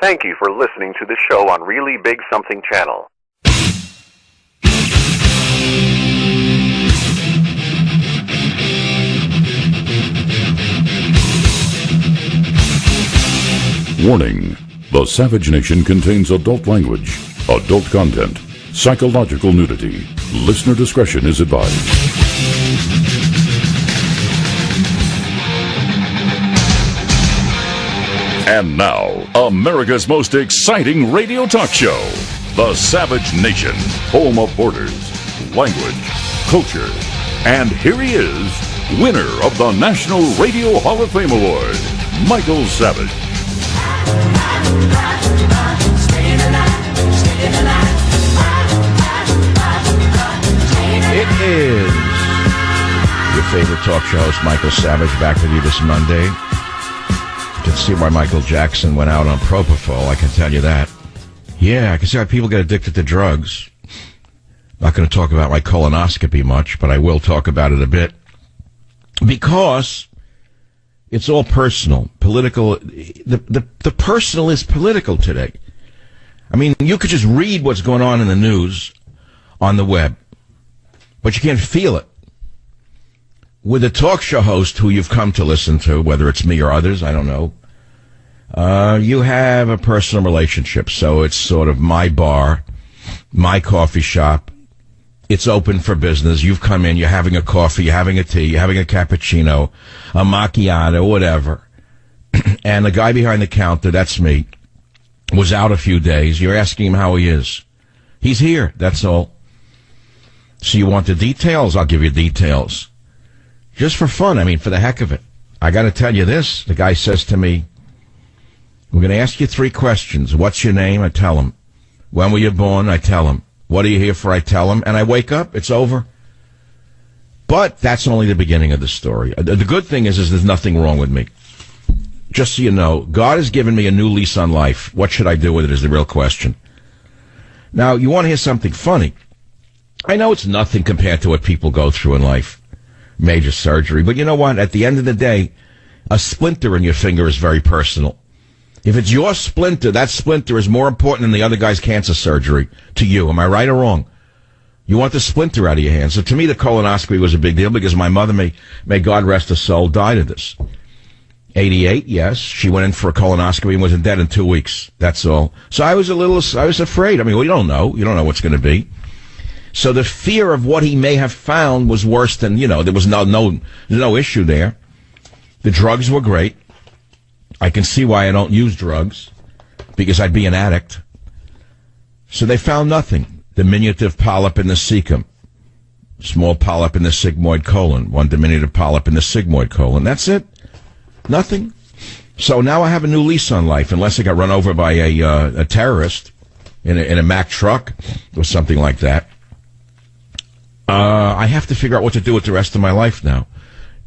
Thank you for listening to the show on Really Big Something Channel. Warning: the Savage Nation contains adult language, adult content, psychological nudity. Listener discretion is advised. And now, America's most exciting radio talk show, The Savage Nation, home of borders, language, culture. And here he is, winner of the National Radio Hall of Fame Award, Michael Savage. It is your favorite talk show host, Michael Savage, back with you this Monday. You can see why Michael Jackson went out on propofol, I can tell you that. Yeah, I can see why people get addicted to drugs. Not going to talk about my colonoscopy much, but I will talk about it a bit. Because it's all personal, political. The personal is political today. I mean, you could just read what's going on in the news on the web, but you can't feel it. With a talk show host who you've come to listen to, whether it's me or others, I don't know, you have a personal relationship. So it's sort of my bar, my coffee shop. It's open for business. You've come in, you're having a coffee, you're having a tea, you're having a cappuccino, a macchiato, whatever. And the guy behind the counter, that's me, was out a few days. You're asking him how he is. He's here, that's all. So you want the details? I'll give you details. Just for fun, I mean, for the heck of it. I got to tell you this. The guy says to me, we're going to ask you 3 questions. What's your name? I tell him. When were you born? I tell him. What are you here for? I tell him. And I wake up. It's over. But that's only the beginning of the story. The good thing is there's nothing wrong with me. Just so you know, God has given me a new lease on life. What should I do with it is the real question. Now, you want to hear something funny. I know it's nothing compared to what people go through in life. Major surgery. But you know what? At the end of the day, a splinter in your finger is very personal. If it's your splinter, that splinter is more important than the other guy's cancer surgery to you. Am I right or wrong? You want the splinter out of your hand. So to me, the colonoscopy was a big deal because my mother, may God rest her soul, died of this. 88, yes. She went in for a colonoscopy and wasn't dead in 2 weeks. That's all. So I was afraid. I mean, well, you don't know. You don't know what's going to be. So the fear of what he may have found was worse than, there was no issue there. The drugs were great. I can see why I don't use drugs, because I'd be an addict. So they found nothing. Diminutive polyp in the cecum, small polyp in the sigmoid colon, one diminutive polyp in the sigmoid colon. That's it. Nothing. So now I have a new lease on life, unless I got run over by a terrorist in a Mack truck or something like that. I have to figure out what to do with the rest of my life now.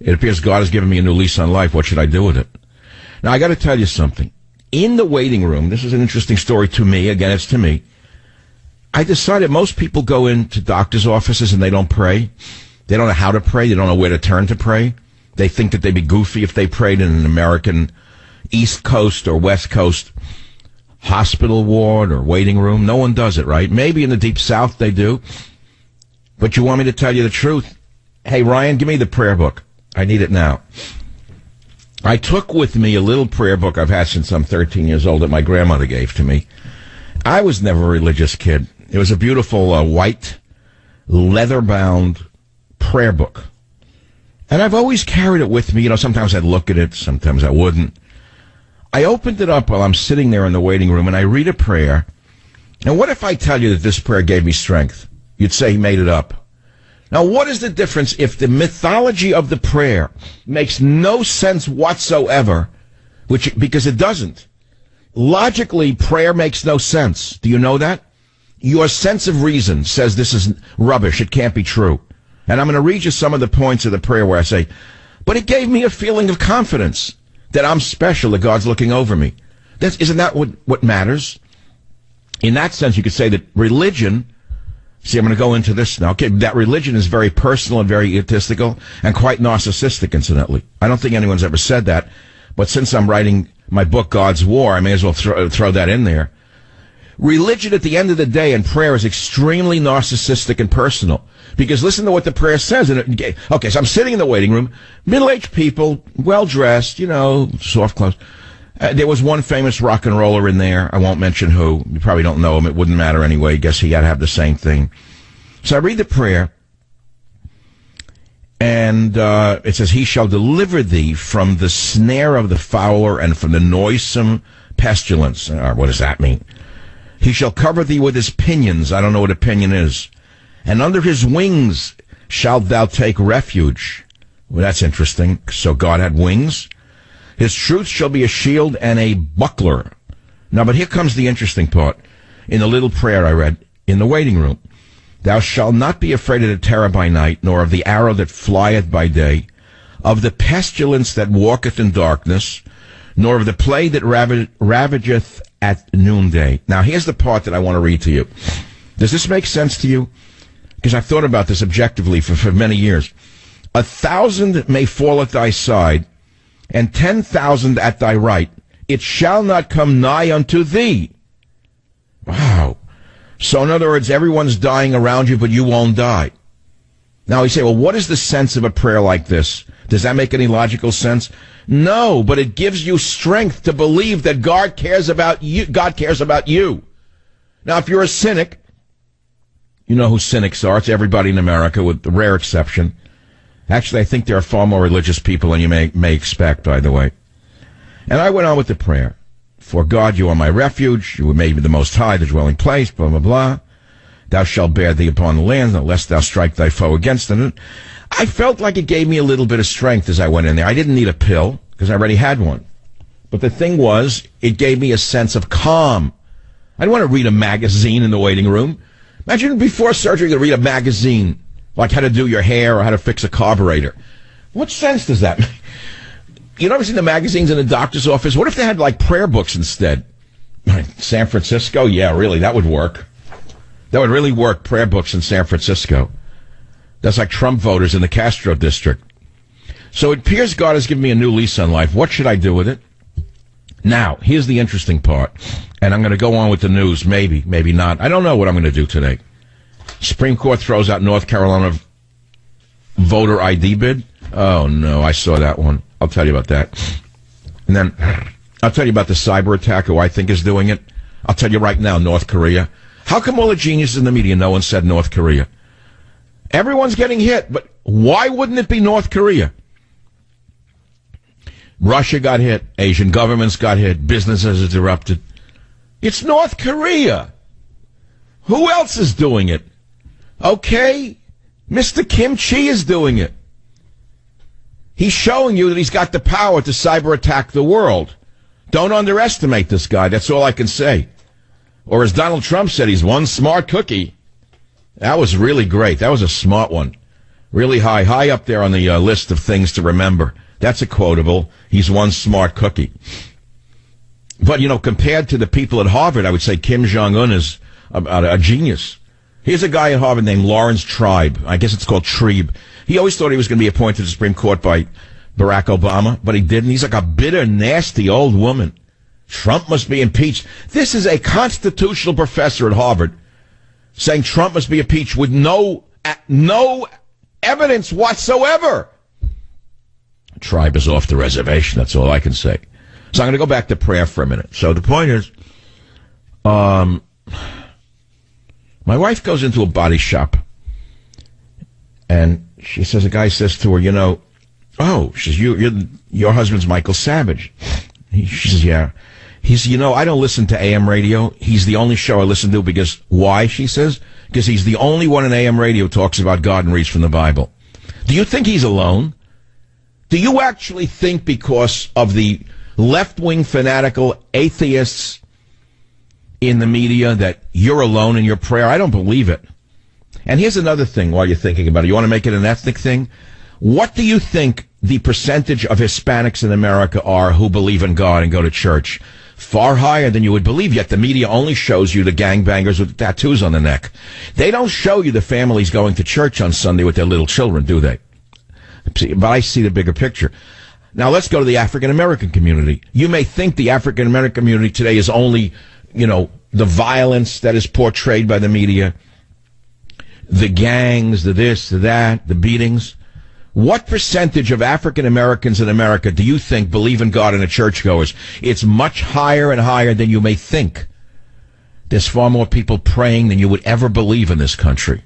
It appears God has given me a new lease on life. What should I do with it? Now, I got to tell you something. In the waiting room, this is an interesting story to me. Again, it's to me. I decided most people go into doctor's offices and they don't pray. They don't know how to pray. They don't know where to turn to pray. They think that they'd be goofy if they prayed in an American East Coast or West Coast hospital ward or waiting room. No one does it, right? Maybe in the Deep South they do. But you want me to tell you the truth? Hey, Ryan, give me the prayer book. I need it now. I took with me a little prayer book I've had since I'm 13 years old that my grandmother gave to me. I was never a religious kid. It was a beautiful white, leather-bound prayer book. And I've always carried it with me. Sometimes I'd look at it, sometimes I wouldn't. I opened it up while I'm sitting there in the waiting room, and I read a prayer. And what if I tell you that this prayer gave me strength? You'd say he made it up. Now, what is the difference if the mythology of the prayer makes no sense whatsoever, because it doesn't? Logically, prayer makes no sense. Do you know that? Your sense of reason says this is rubbish. It can't be true. And I'm going to read you some of the points of the prayer where I say, but it gave me a feeling of confidence that I'm special, that God's looking over me. Isn't that what matters? In that sense, you could say that religion... See, I'm going to go into this now. Okay, that religion is very personal and very egotistical and quite narcissistic, incidentally. I don't think anyone's ever said that, but since I'm writing my book, God's War. I may as well throw that in there. Religion at the end of the day and prayer is extremely narcissistic and personal. Because listen to what the prayer says. Okay, so I'm sitting in the waiting room, middle-aged people, well-dressed, soft clothes. There was one famous rock and roller in there. I won't mention who. You probably don't know him. It wouldn't matter anyway. Guess he had to have the same thing. So I read the prayer, and it says, He shall deliver thee from the snare of the fowler and from the noisome pestilence. What does that mean? He shall cover thee with his pinions. I don't know what a pinion is. And under his wings shalt thou take refuge. Well, that's interesting. So God had wings. His truth shall be a shield and a buckler. Now, but here comes the interesting part. In the little prayer I read in the waiting room. Thou shalt not be afraid of the terror by night, nor of the arrow that flieth by day, of the pestilence that walketh in darkness, nor of the plague that ravageth at noonday. Now, here's the part that I want to read to you. Does this make sense to you? Because I've thought about this objectively for many years. 1,000 may fall at thy side, and 10,000 at thy right. It shall not come nigh unto thee. Wow. So in other words, everyone's dying around you, but you won't die. Now you say, well, what is the sense of a prayer like this? Does that make any logical sense? No, but it gives you strength to believe that God cares about you. God cares about you. Now, if you're a cynic, you know who cynics are. It's everybody in America, with the rare exception. Actually, I think there are far more religious people than you may expect, by the way. And I went on with the prayer. For God, you are my refuge. You have made me the Most High, the dwelling place, blah, blah, blah. Thou shalt bear thee upon the land, unless thou strike thy foe against it. I felt like it gave me a little bit of strength as I went in there. I didn't need a pill, because I already had one. But the thing was, it gave me a sense of calm. I didn't want to read a magazine in the waiting room. Imagine before surgery to read a magazine, like how to do your hair or how to fix a carburetor. What sense does that make? You ever seen the magazines in the doctor's office? What if they had, like, prayer books instead? San Francisco? Yeah, really, that would work. That would really work, prayer books in San Francisco. That's like Trump voters in the Castro district. So it appears God has given me a new lease on life. What should I do with it? Now, here's the interesting part. And I'm going to go on with the news. Maybe, maybe not. I don't know what I'm going to do today. Supreme Court throws out North Carolina voter ID bid. Oh, no, I saw that one. I'll tell you about that. And then I'll tell you about the cyber attack, who I think is doing it. I'll tell you right now, North Korea. How come all the geniuses in the media, no one said North Korea? Everyone's getting hit, but why wouldn't it be North Korea? Russia got hit. Asian governments got hit. Businesses are erupted. It's North Korea. Who else is doing it? Okay, Mr. Kim Chi is doing it. He's showing you that he's got the power to cyber attack the world. Don't underestimate this guy. That's all I can say. Or as Donald Trump said, he's one smart cookie. That was really great. That was a smart one. Really high up there on the list of things to remember. That's a quotable. He's one smart cookie. But, compared to the people at Harvard, I would say Kim Jong-un is a genius. Here's a guy at Harvard named Lawrence Tribe. I guess it's called Tribe. He always thought he was going to be appointed to the Supreme Court by Barack Obama, but he didn't. He's like a bitter, nasty old woman. Trump must be impeached. This is a constitutional professor at Harvard saying Trump must be impeached with no evidence whatsoever. Tribe is off the reservation. That's all I can say. So I'm going to go back to prayer for a minute. So the point is, my wife goes into a body shop, and she says, a guy says to her, she says, your husband's Michael Savage. She says, yeah. He says, I don't listen to AM radio. He's the only show I listen to because, why, she says? Because he's the only one in AM radio who talks about God and reads from the Bible. Do you think he's alone? Do you actually think because of the left-wing fanatical atheists in the media that you're alone in your prayer? I don't believe it. And here's another thing while you're thinking about it. You want to make it an ethnic thing? What do you think the percentage of Hispanics in America are who believe in God and go to church? Far higher than you would believe, yet the media only shows you the gangbangers with the tattoos on the neck. They don't show you the families going to church on Sunday with their little children, do they? But I see the bigger picture. Now let's go to the African American community. You may think the African American community today is only, the violence that is portrayed by the media, the gangs, the this, the that, the beatings. What percentage of African Americans in America do you think believe in God and are churchgoers? It's much higher and higher than you may think. There's far more people praying than you would ever believe in this country.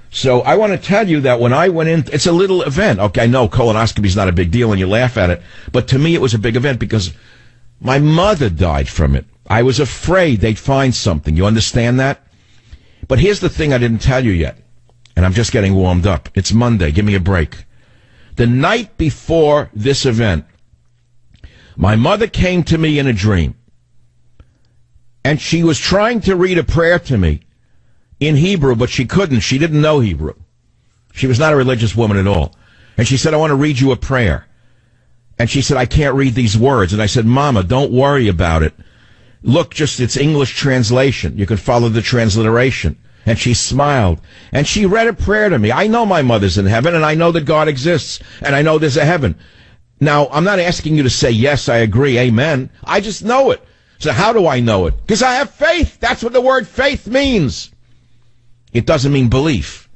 So I want to tell you that when I went in, it's a little event. Okay, I know colonoscopy is not a big deal and you laugh at it, but to me it was a big event because my mother died from it. I was afraid they'd find something. You understand that? But here's the thing I didn't tell you yet, and I'm just getting warmed up. It's Monday. Give me a break. The night before this event, my mother came to me in a dream, and she was trying to read a prayer to me in Hebrew, but she couldn't. She didn't know Hebrew. She was not a religious woman at all. And she said, I want to read you a prayer. And she said, I can't read these words. And I said, Mama, don't worry about it. Look, it's English translation. You can follow the transliteration. And she smiled. And she read a prayer to me. I know my mother's in heaven, and I know that God exists, and I know there's a heaven. Now, I'm not asking you to say, yes, I agree, amen. I just know it. So how do I know it? Because I have faith. That's what the word faith means. It doesn't mean belief.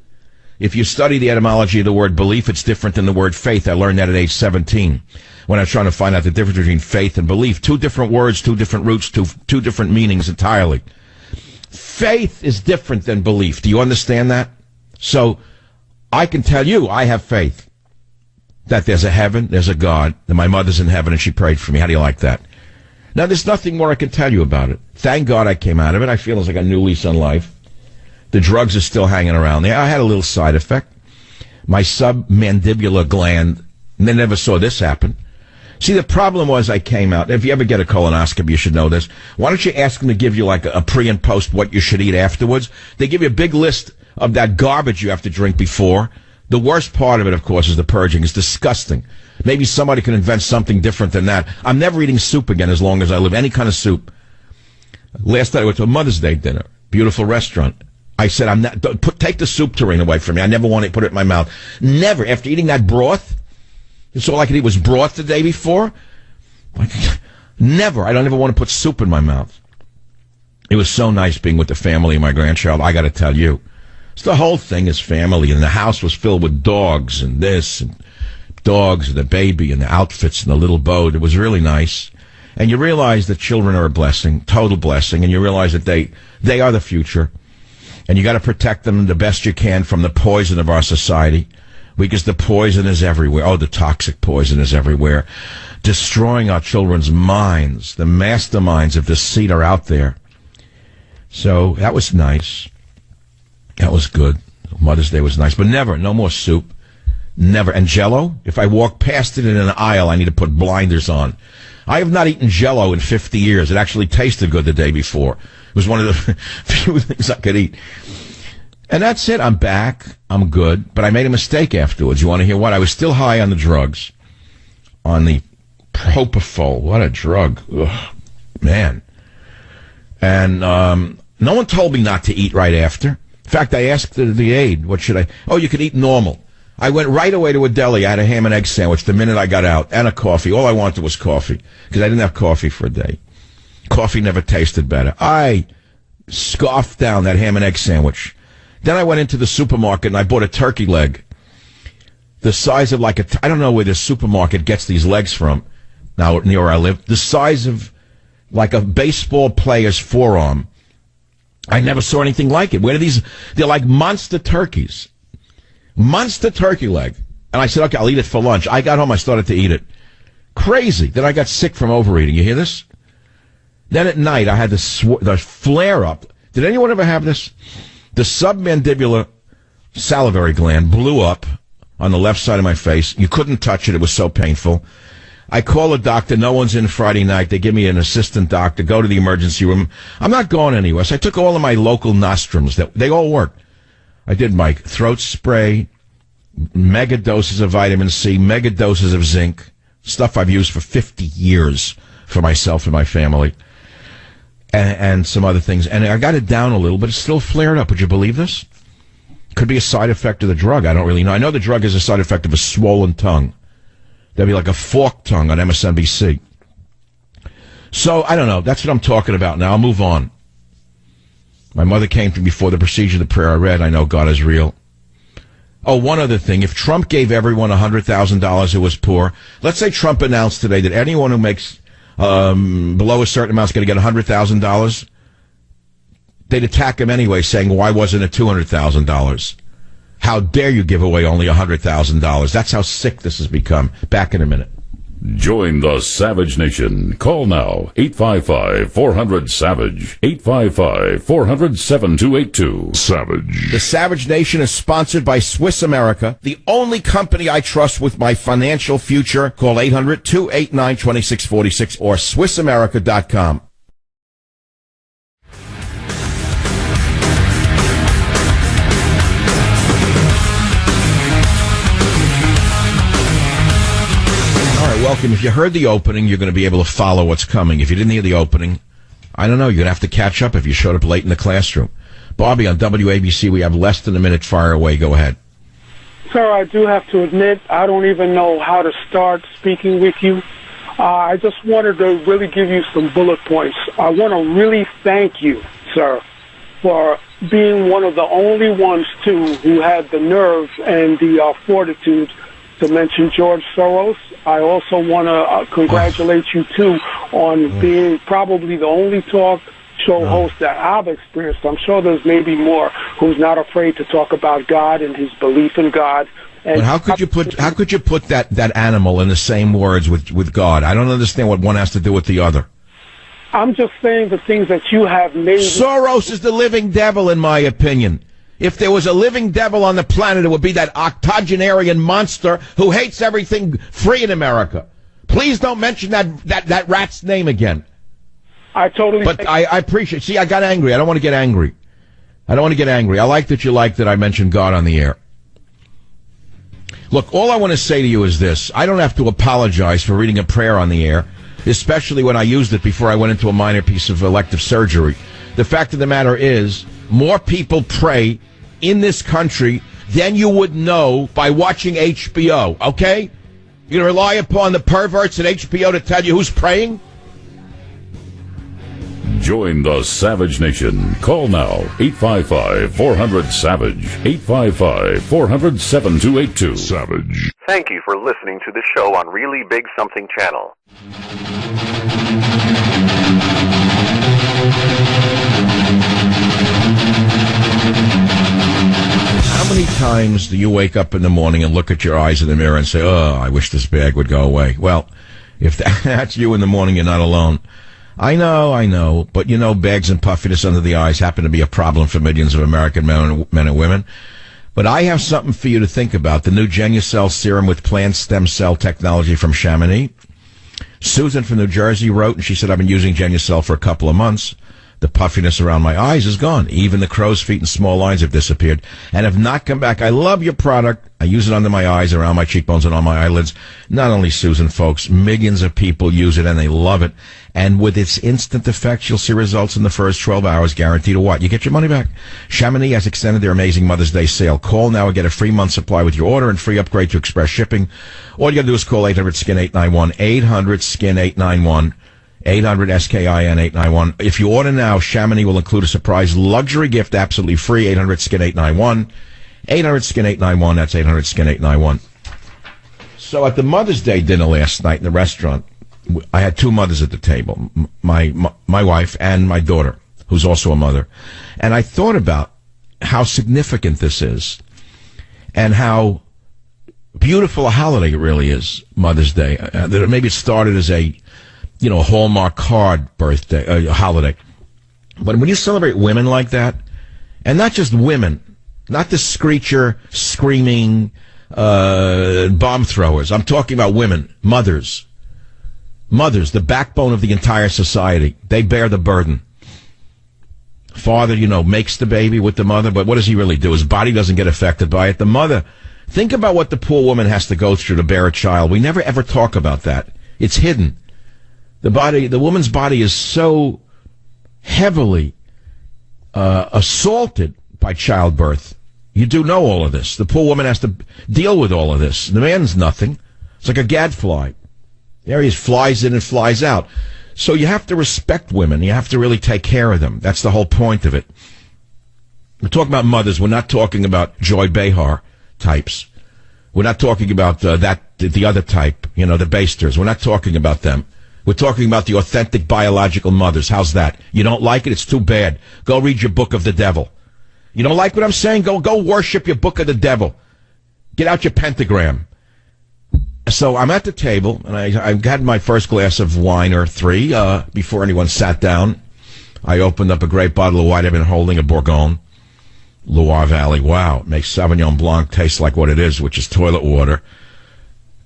If you study the etymology of the word belief, it's different than the word faith. I learned that at age 17 when I was trying to find out the difference between faith and belief. Two different words, two different roots, two different meanings entirely. Faith is different than belief. Do you understand that? So I can tell you I have faith that there's a heaven, there's a God, that my mother's in heaven and she prayed for me. How do you like that? Now, there's nothing more I can tell you about it. Thank God I came out of it. I feel as I got a new lease on life. The drugs are still hanging around there. I had a little side effect. My submandibular gland, and they never saw this happen. See, the problem was I came out. If you ever get a colonoscopy, you should know this. Why don't you ask them to give you like a pre and post what you should eat afterwards? They give you a big list of that garbage you have to drink before. The worst part of it, of course, is the purging. It's disgusting. Maybe somebody can invent something different than that. I'm never eating soup again as long as I live. Any kind of soup. Last night I went to a Mother's Day dinner. Beautiful restaurant. I said, take the soup tureen away from me. I never want to put it in my mouth. Never. After eating that broth, it's all I could eat was broth the day before. Never. I don't ever want to put soup in my mouth. It was so nice being with the family and my grandchild. I got to tell you. So the whole thing is family, and the house was filled with dogs and this, and dogs and the baby and the outfits and the little boat. It was really nice. And you realize that children are a blessing, total blessing, and you realize that they are the future. And you got to protect them the best you can from the poison of our society, because the poison is everywhere. Oh, the toxic poison is everywhere, destroying our children's minds. The masterminds of deceit are out there. So that was nice. That was good. Mother's Day was nice, but never, no more soup. Never. And Jell-O, if I walk past it in an aisle, I need to put blinders on. I have not eaten Jell-O in 50 years. It actually tasted good the day before. It was one of the few things I could eat. And that's it. I'm back. I'm good. But I made a mistake afterwards. You want to hear what? I was still high on the drugs. On the propofol. What a drug. Ugh, man. And no one told me not to eat right after. In fact, I asked the aide, what should I? Oh, you could eat normal. I went right away to a deli. I had a ham and egg sandwich the minute I got out, and a coffee. All I wanted was coffee, because I didn't have coffee for a day. Coffee never tasted better. I scoffed down that ham and egg sandwich. Then I went into the supermarket and I bought a turkey leg. The size of I don't know where the supermarket gets these legs from, now near where I live. The size of like a baseball player's forearm. I never saw anything like it. Where are these? They're like monster turkeys. Monster turkey leg. And I said, okay, I'll eat it for lunch. I got home, I started to eat it. Crazy. Then I got sick from overeating. You hear this? Then at night, I had the flare-up. Did anyone ever have this? The submandibular salivary gland blew up on the left side of my face. You couldn't touch it. It was so painful. I call a doctor. No one's in Friday night. They give me an assistant doctor. Go to the emergency room. I'm not going anywhere. So I took all of my local nostrums. They all worked. I did my throat spray, mega doses of vitamin C, mega doses of zinc, stuff I've used for 50 years for myself and my family, and some other things. And I got it down a little, but it still flared up. Would you believe this? Could be a side effect of the drug. I don't really know. I know the drug is a side effect of a swollen tongue. There'll be like a forked tongue on MSNBC. So, I don't know. That's what I'm talking about now. I'll move on. My mother came to me before the procedure, the prayer I read. I know God is real. Oh, one other thing. If Trump gave everyone $100,000 who was poor, let's say Trump announced today that anyone who makes below a certain amount is going to get $100,000, they'd attack him anyway, saying, why wasn't it $200,000? How dare you give away only $100,000? That's how sick this has become. Back in a minute. Join the Savage Nation. Call now, 855-400-SAVAGE, 855-400-7282. Savage. The Savage Nation is sponsored by Swiss America, the only company I trust with my financial future. Call 800-289-2646 or SwissAmerica.com. Welcome. If you heard the opening, you're going to be able to follow what's coming. If you didn't hear the opening, I don't know. You're going to have to catch up if you showed up late in the classroom. Bobby, on WABC, we have less than a minute. Fire away. Go ahead. Sir, I do have to admit, I don't even know how to start speaking with you. I just wanted to really give you some bullet points. I want to really thank you, sir, for being one of the only ones, too, who had the nerve and the fortitude to mention George Soros. I also want to congratulate you, too, on being probably the only talk show host that I've experienced. I'm sure there's maybe more who's not afraid to talk about God and his belief in God. And but how could you put that animal in the same words with God? I don't understand what one has to do with the other. I'm just saying the things that you have made. Soros is the living devil, in my opinion. If there was a living devil on the planet, it would be that octogenarian monster who hates everything free in America. Please don't mention that rat's name again. I totally. But I appreciate. See, I got angry. I don't want to get angry. I like that you like that I mentioned God on the air. Look, all I want to say to you is this. I don't have to apologize for reading a prayer on the air, especially when I used it before I went into a minor piece of elective surgery. The fact of the matter is, more people pray in this country than you would know by watching HBO, okay? You're going to rely upon the perverts at HBO to tell you who's praying? Join the Savage Nation. Call now, 855-400-SAVAGE, 855-400-7282. Savage. Thank you for listening to the show on Really Big Something Channel. How many times do you wake up in the morning and look at your eyes in the mirror and say, oh, I wish this bag would go away? Well, if that's you in the morning, you're not alone. I know, but you know, bags and puffiness under the eyes happen to be a problem for millions of American men and women. But I have something for you to think about. The new Genucell serum with plant stem cell technology from Chamonix. Susan from New Jersey wrote, and she said, I've been using Genucell for a couple of months. The puffiness around my eyes is gone. Even the crow's feet and small lines have disappeared and have not come back. I love your product. I use it under my eyes, around my cheekbones, and on my eyelids. Not only Susan, folks, millions of people use it, and they love it. And with its instant effects, you'll see results in the first 12 hours, guaranteed. Or what? You get your money back. Chamonix has extended their amazing Mother's Day sale. Call now and get a free month supply with your order and free upgrade to express shipping. All you got to do is call 800-SKIN-891, 800-SKIN-891. 800-SKIN-891. If you order now, Chamonix will include a surprise luxury gift absolutely free. 800-SKIN-891. 800-SKIN-891. That's 800-SKIN-891. So at the Mother's Day dinner last night in the restaurant, I had two mothers at the table, my wife and my daughter, who's also a mother. And I thought about how significant this is and how beautiful a holiday it really is, Mother's Day. That maybe it started as a Hallmark card birthday, holiday. But when you celebrate women like that, and not just women, not the screecher, screaming, bomb throwers. I'm talking about women, mothers. Mothers, the backbone of the entire society. They bear the burden. Father, makes the baby with the mother, but what does he really do? His body doesn't get affected by it. The mother, think about what the poor woman has to go through to bear a child. We never ever talk about that. It's hidden. The woman's body is so heavily assaulted by childbirth. You do know all of this. The poor woman has to deal with all of this. The man's nothing. It's like a gadfly. There he is, flies in and flies out. So you have to respect women. You have to really take care of them. That's the whole point of it. We're talking about mothers. We're not talking about Joy Behar types. We're not talking about the other type, the basters. We're not talking about them. We're talking about the authentic biological mothers. How's that? You don't like it? It's too bad. Go read your book of the devil. You don't like what I'm saying? Go worship your book of the devil. Get out your pentagram. So I'm at the table, and I had my first glass of wine or three before anyone sat down. I opened up a great bottle of wine. I've been holding a Bourgogne, Loire Valley. Wow, it makes Sauvignon Blanc taste like what it is, which is toilet water.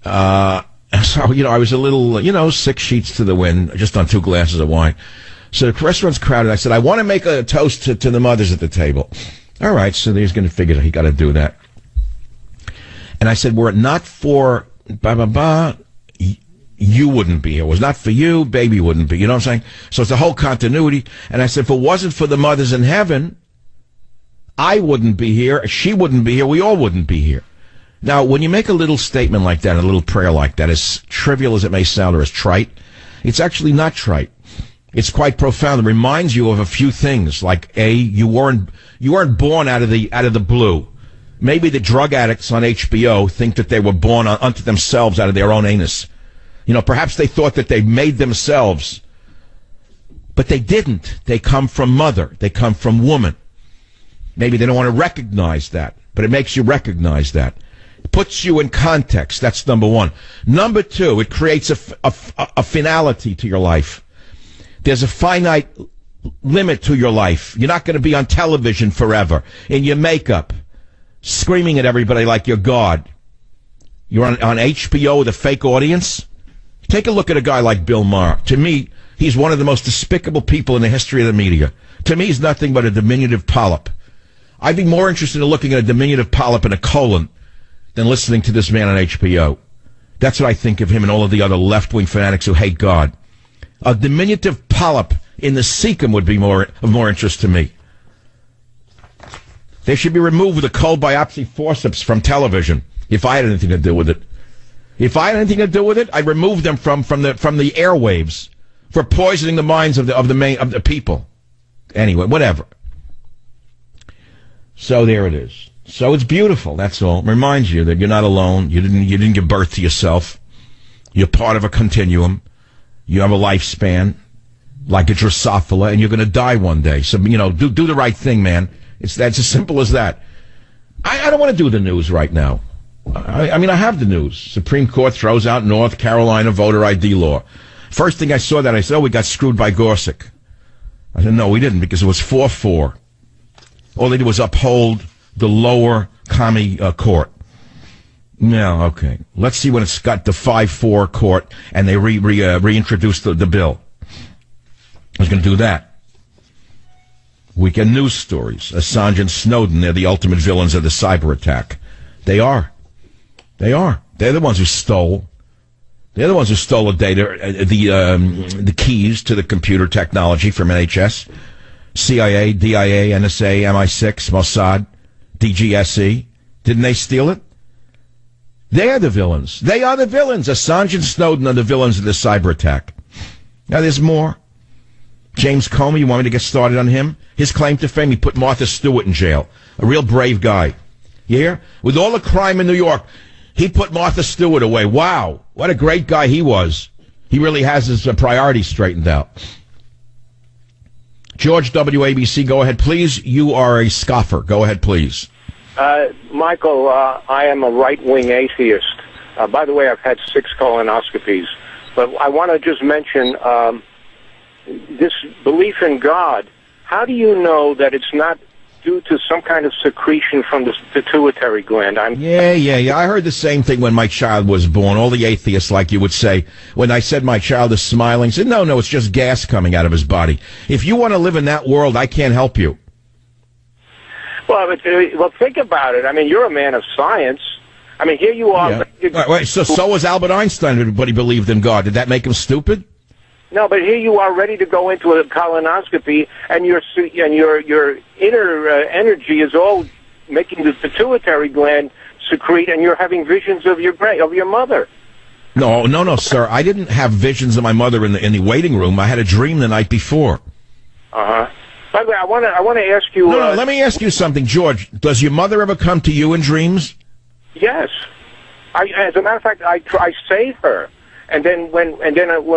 So, I was a little, 6 sheets to the wind, just on 2 glasses of wine. So the restaurant's crowded. I said, I want to make a toast to the mothers at the table. All right, so he's going to figure he got to do that. And I said, were it not for you wouldn't be here. It was not for you, baby wouldn't be. You know what I'm saying? So it's the whole continuity. And I said, if it wasn't for the mothers in heaven, I wouldn't be here, she wouldn't be here, we all wouldn't be here. Now, when you make a little statement like that, a little prayer like that, as trivial as it may sound or as trite, it's actually not trite. It's quite profound. It reminds you of a few things, like you weren't born out of the blue. Maybe the drug addicts on HBO think that they were born unto themselves out of their own anus. Perhaps they thought that they made themselves, but they didn't. They come from mother. They come from woman. Maybe they don't want to recognize that, but it makes you recognize that. It puts you in context. That's number one. Number two, it creates a finality to your life. There's a finite limit to your life. You're not going to be on television forever in your makeup, screaming at everybody like you're God. You're on HBO with a fake audience. Take a look at a guy like Bill Maher. To me, he's one of the most despicable people in the history of the media. To me, he's nothing but a diminutive polyp. I'd be more interested in looking at a diminutive polyp in a colon than listening to this man on HBO. That's what I think of him and all of the other left-wing fanatics who hate God. A diminutive polyp in the cecum would be of more interest to me. They should be removed with a cold biopsy forceps from television if I had anything to do with it. If I had anything to do with it, I'd remove them from the airwaves for poisoning the minds of the people. Anyway, whatever. So there it is. So it's beautiful. That's all. It reminds you that you're not alone. You didn't give birth to yourself. You're part of a continuum. You have a lifespan, like a Drosophila, and you're going to die one day. So do the right thing, man. That's as simple as that. I don't want to do the news right now. I have the news. Supreme Court throws out North Carolina voter ID law. First thing I saw that, I said, we got screwed by Gorsuch. I said, no, we didn't, because it was 4-4. All they did was uphold the lower commie court. No, okay. Let's see when it's got the 5-4 court and they reintroduce the bill. I was going to do that. Weekend news stories. Assange and Snowden, they're the ultimate villains of the cyber attack. They are. They are. They're the ones who stole. They're the ones who stole the data, the keys to the computer technology from NHS, CIA, DIA, NSA, MI6, Mossad, DGSE. Didn't they steal it? They are the villains. They are the villains. Assange and Snowden are the villains of the cyber attack. Now, there's more. James Comey, you want me to get started on him? His claim to fame, he put Martha Stewart in jail. A real brave guy. You hear? With all the crime in New York, he put Martha Stewart away. Wow. What a great guy he was. He really has his priorities straightened out. George WABC, go ahead, please. You are a scoffer. Go ahead, please. Michael, I am a right-wing atheist. By the way, I've had 6 colonoscopies. But I want to just mention this belief in God. How do you know that it's not due to some kind of secretion from the pituitary gland? Yeah. I heard the same thing when my child was born. All the atheists, like you would say, when I said my child is smiling, said, no, it's just gas coming out of his body. If you want to live in that world, I can't help you. Well, think about it. I mean, you're a man of science. I mean, here you are. Yeah. Wait, so was Albert Einstein. Everybody believed in God. Did that make him stupid? No, but here you are ready to go into a colonoscopy, and your inner energy is all making the pituitary gland secrete, and you're having visions of your mother. No, sir. I didn't have visions of my mother in the waiting room. I had a dream the night before. Uh-huh. By the way, I want to ask you... No, let me ask you something, George. Does your mother ever come to you in dreams? Yes. As a matter of fact, I save her. And then when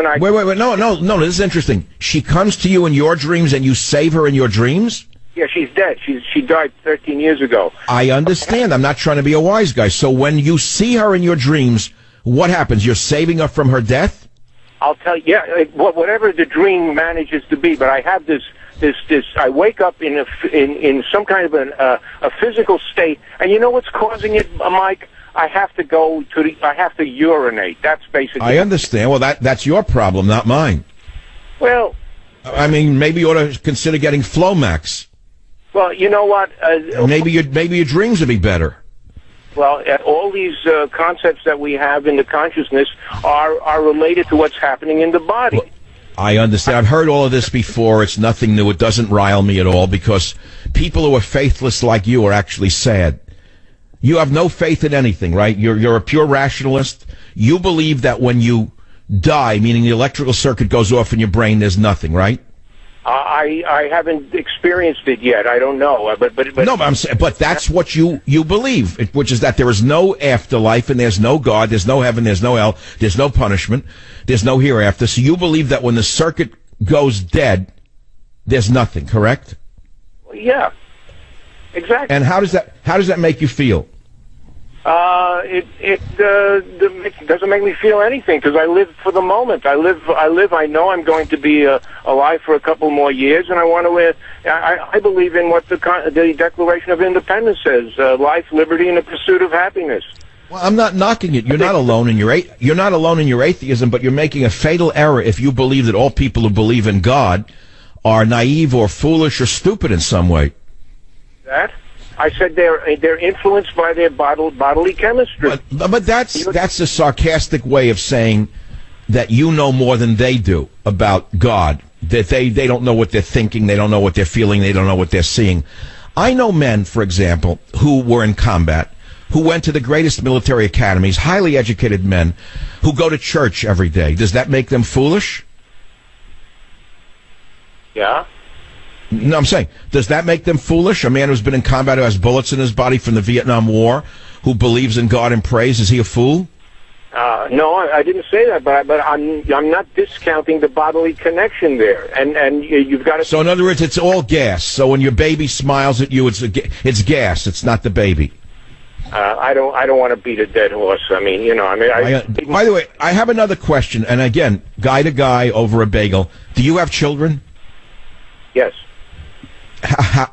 I... Wait. No, this is interesting. She comes to you in your dreams and you save her in your dreams? Yeah, she's dead. She died 13 years ago. I understand. I'm not trying to be a wise guy. So when you see her in your dreams, what happens? You're saving her from her death? I'll tell you, yeah, whatever the dream manages to be, but I have this, I wake up in some kind of a physical state, and you know what's causing it, Mike? I have to urinate. That's basically... I understand. Well, that's your problem, not mine. Well... I mean, maybe you ought to consider getting Flomax. Well, you know what? Maybe your dreams would be better. Well, all these concepts that we have in the consciousness are related to what's happening in the body. Well, I understand. I've heard all of this before. It's nothing new. It doesn't rile me at all because people who are faithless like you are actually sad. You have no faith in anything, right? You're a pure rationalist. You believe that when you die, meaning the electrical circuit goes off in your brain, there's nothing, right? I haven't experienced it yet. I don't know, but no, but that's what you believe, which is that there is no afterlife and there's no God, there's no heaven, there's no hell, there's no punishment, there's no hereafter. So you believe that when the circuit goes dead, there's nothing, correct? Yeah, exactly. And how does that make you feel? It doesn't make me feel anything because I live for the moment. I know I'm going to be alive for a couple more years, and I want to. I believe in what the Declaration of Independence says: life, liberty, and the pursuit of happiness. Well, I'm not knocking it. You're not alone in your atheism, but you're making a fatal error if you believe that all people who believe in God are naive or foolish or stupid in some way. That. I said they're influenced by their bodily chemistry. But that's a sarcastic way of saying that you know more than they do about God. That they don't know what they're thinking, they don't know what they're feeling, they don't know what they're seeing. I know men, for example, who were in combat, who went to the greatest military academies, highly educated men, who go to church every day. Does that make them foolish? Yeah. No, I'm saying, does that make them foolish? A man who's been in combat, who has bullets in his body from the Vietnam War, who believes in God and prays, is he a fool? No, I didn't say that, but I'm not discounting the bodily connection there, and you've got to. So in other words, it's all gas. So when your baby smiles at you, it's gas. It's not the baby. I don't want to beat a dead horse. I mean, you know, by the way, I have another question, and again, guy to guy over a bagel. Do you have children? Yes.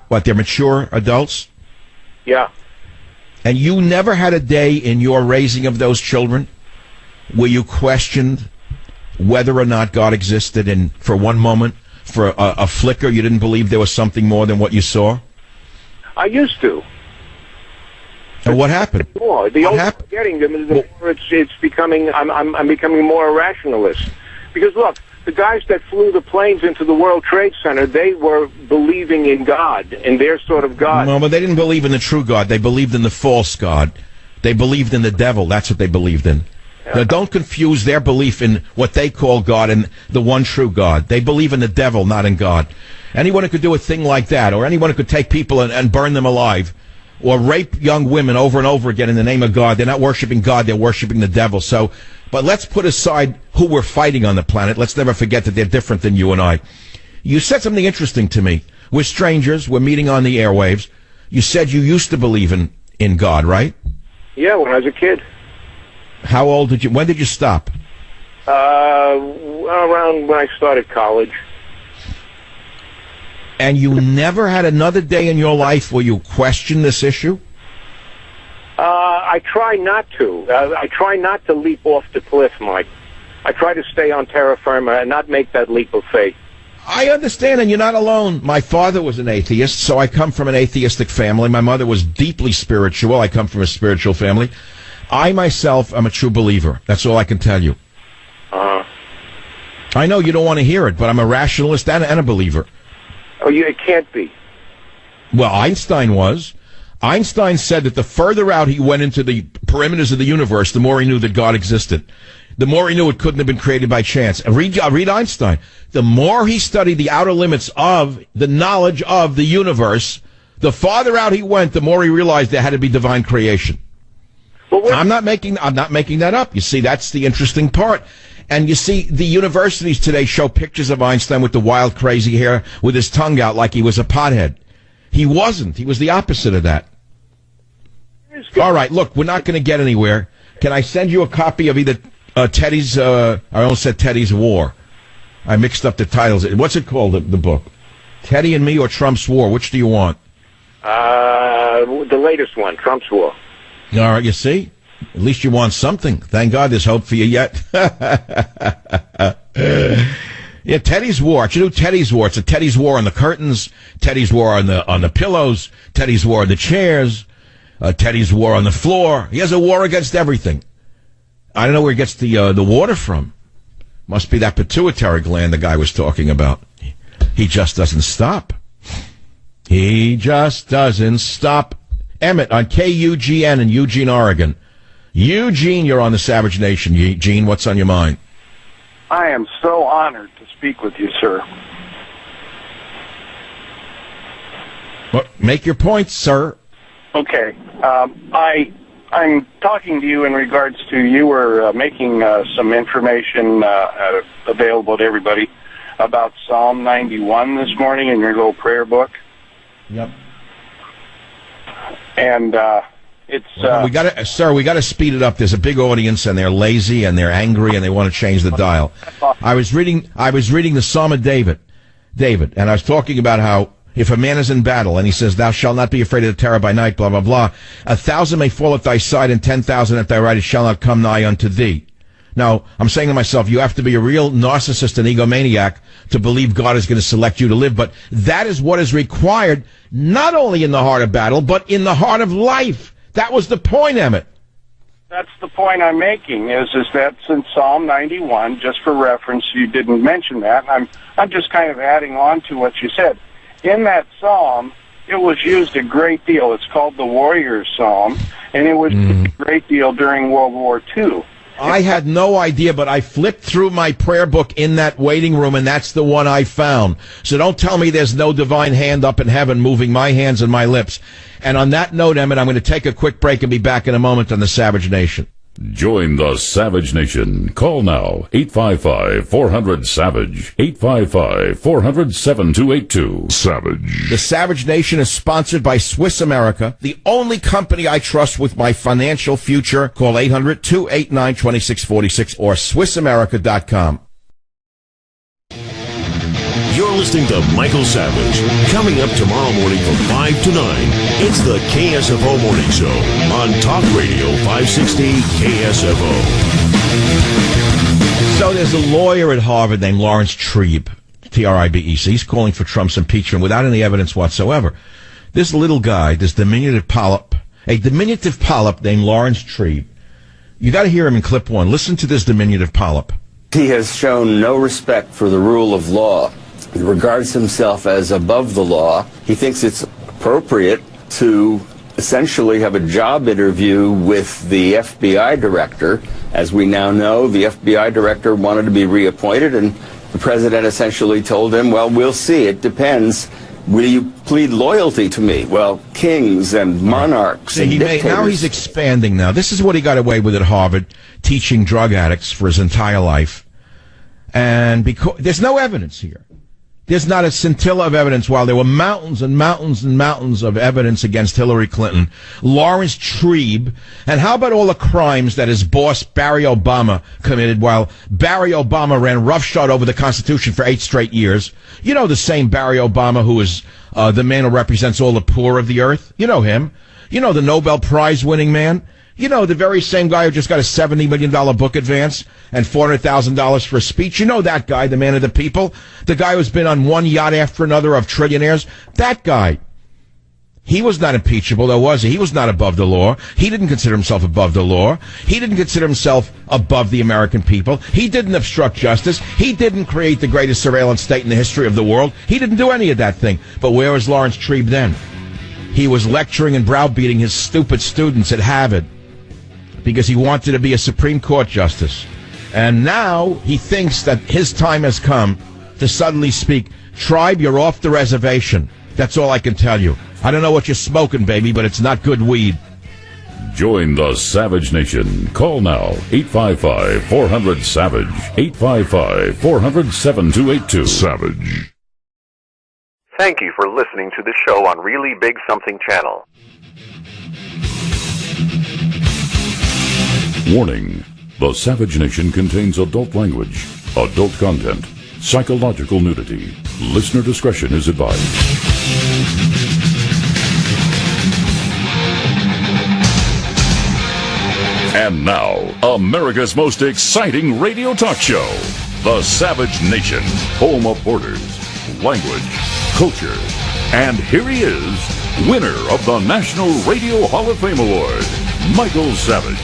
What, they're mature adults? Yeah. And you never had a day in your raising of those children where you questioned whether or not God existed, and for one moment, for a flicker, you didn't believe there was something more than what you saw? I used to. And what happened? The older I'm getting, the more it's becoming. I'm becoming more a rationalist. Because look, the guys that flew the planes into the World Trade Center, they were believing in God, in their sort of God. No, but they didn't believe in the true God. They believed in the false God. They believed in the devil. That's what they believed in. Now, don't confuse their belief in what they call God and the one true God. They believe in the devil, not in God. Anyone who could do a thing like that, or anyone who could take people and burn them alive, or rape young women over and over again in the name of God, they're not worshiping God, they're worshiping the devil. So, but let's put aside who we're fighting on the planet. Let's never forget that they're different than you and I. You said something interesting to me. We're strangers. We're meeting on the airwaves. You said you used to believe in God, right? Yeah, when I was a kid. How old did you? When did you stop? Around when I started college. And you never had another day in your life where you questioned this issue? I try not to. I try not to leap off the cliff, Mike. I try to stay on terra firma and not make that leap of faith. I understand, and you're not alone. My father was an atheist, so I come from an atheistic family. My mother was deeply spiritual. I come from a spiritual family. I myself am a true believer. That's all I can tell you. I know you don't want to hear it, but I'm a rationalist and a believer. Oh, it can't be. Well, Einstein was. Einstein said that the further out he went into the perimeters of the universe, the more he knew that God existed. the more he knew it couldn't have been created by chance. Read Einstein. The more he studied the outer limits of the knowledge of the universe, the farther out he went, the more he realized there had to be divine creation. Well, I'm not making that up. You see, that's the interesting part. And you see, the universities today show pictures of Einstein with the wild, crazy hair, with his tongue out like he was a pothead. He wasn't. He was the opposite of that. All right, look, we're not going to get anywhere. Can I send you a copy of either Teddy's, I almost said Teddy's War. I mixed up the titles. What's it called, the book? Teddy and Me or Trump's War? Which do you want? The latest one, Trump's War. All right, you see? At least you want something. Thank God there's hope for you yet. Yeah, Teddy's War. I should do Teddy's War. It's a Teddy's War on the curtains, Teddy's War on the pillows, Teddy's War on the chairs, Teddy's War on the floor. He has a war against everything. I don't know where he gets the water from. Must be that pituitary gland the guy was talking about. He just doesn't stop. He just doesn't stop. Emmett on KUGN in Eugene, Oregon. Eugene, you're on the Savage Nation. Eugene, what's on your mind? I am so honored to speak with you, sir. Well, make your points, sir. Okay. I'm talking to you in regards to you were making some information available to everybody about Psalm 91 this morning in your little prayer book. Yep. And it's we got to speed it up. There's a big audience, and they're lazy, and they're angry, and they want to change the dial. I was reading the Psalm of David, and I was talking about how if a man is in battle, and he says, "Thou shalt not be afraid of the terror by night," blah blah blah. 1,000 may fall at thy side, and 10,000 at thy right; it shall not come nigh unto thee. Now, I'm saying to myself, you have to be a real narcissist and egomaniac to believe God is going to select you to live. But that is what is required, not only in the heart of battle, but in the heart of life. That was the point, Emmett. That's the point I'm making, is that's in Psalm 91, just for reference. You didn't mention that. I'm just kind of adding on to what you said. In that psalm, it was used a great deal. It's called the Warrior's Psalm, and it was used a great deal during World War II. I had no idea, but I flipped through my prayer book in that waiting room, and that's the one I found. So don't tell me there's no divine hand up in heaven moving my hands and my lips. And on that note, Emmett, I'm going to take a quick break and be back in a moment on the Savage Nation. Join the Savage Nation. Call now, 855-400-SAVAGE, 855-400-7282. Savage. The Savage Nation is sponsored by Swiss America, the only company I trust with my financial future. Call 800-289-2646 or SwissAmerica.com. You're listening to Michael Savage. Coming up tomorrow morning from 5 to 9, it's the KSFO Morning Show on Talk Radio 560 KSFO. So there's a lawyer at Harvard named Lawrence Tribe, T-R-I-B-E-C. He's calling for Trump's impeachment without any evidence whatsoever. This little guy, this diminutive polyp named Lawrence Tribe, you got to hear him in clip one. Listen to this diminutive polyp. He has shown no respect for the rule of law. He regards himself as above the law. He thinks it's appropriate to essentially have a job interview with the FBI director. As we now know, the FBI director wanted to be reappointed, and the president essentially told him, well, we'll see. It depends. Will you plead loyalty to me? Well, kings and monarchs and dictators. Now he's expanding now. This is what he got away with at Harvard, teaching drug addicts for his entire life. And because there's no evidence here. There's not a scintilla of evidence. While there were mountains and mountains and mountains of evidence against Hillary Clinton, Lawrence Tribe, and how about all the crimes that his boss Barry Obama committed while Barry Obama ran roughshod over the Constitution for 8 straight years? You know, the same Barry Obama who is the man who represents all the poor of the earth. You know him. You know the Nobel Prize winning man. You know, the very same guy who just got a $70 million book advance and $400,000 for a speech. You know that guy, the man of the people, the guy who's been on one yacht after another of trillionaires. That guy. He was not impeachable, though, was he? He was not above the law. He didn't consider himself above the law. He didn't consider himself above the American people. He didn't obstruct justice. He didn't create the greatest surveillance state in the history of the world. He didn't do any of that thing. But where was Lawrence Tribe then? He was lecturing and browbeating his stupid students at Harvard, because he wanted to be a Supreme Court justice. And now he thinks that his time has come to suddenly speak. Tribe, you're off the reservation. That's all I can tell you. I don't know what you're smoking, baby, but it's not good weed. Join the Savage Nation. Call now, 855-400-SAVAGE, 855-400-7282. Savage. Thank you for listening to the show on Really Big Something Channel. Warning. The Savage Nation contains adult language, adult content, psychological nudity. Listener discretion is advised. And now, America's most exciting radio talk show, The Savage Nation, home of borders, language, culture. And here he is, winner of the National Radio Hall of Fame Award, Michael Savage.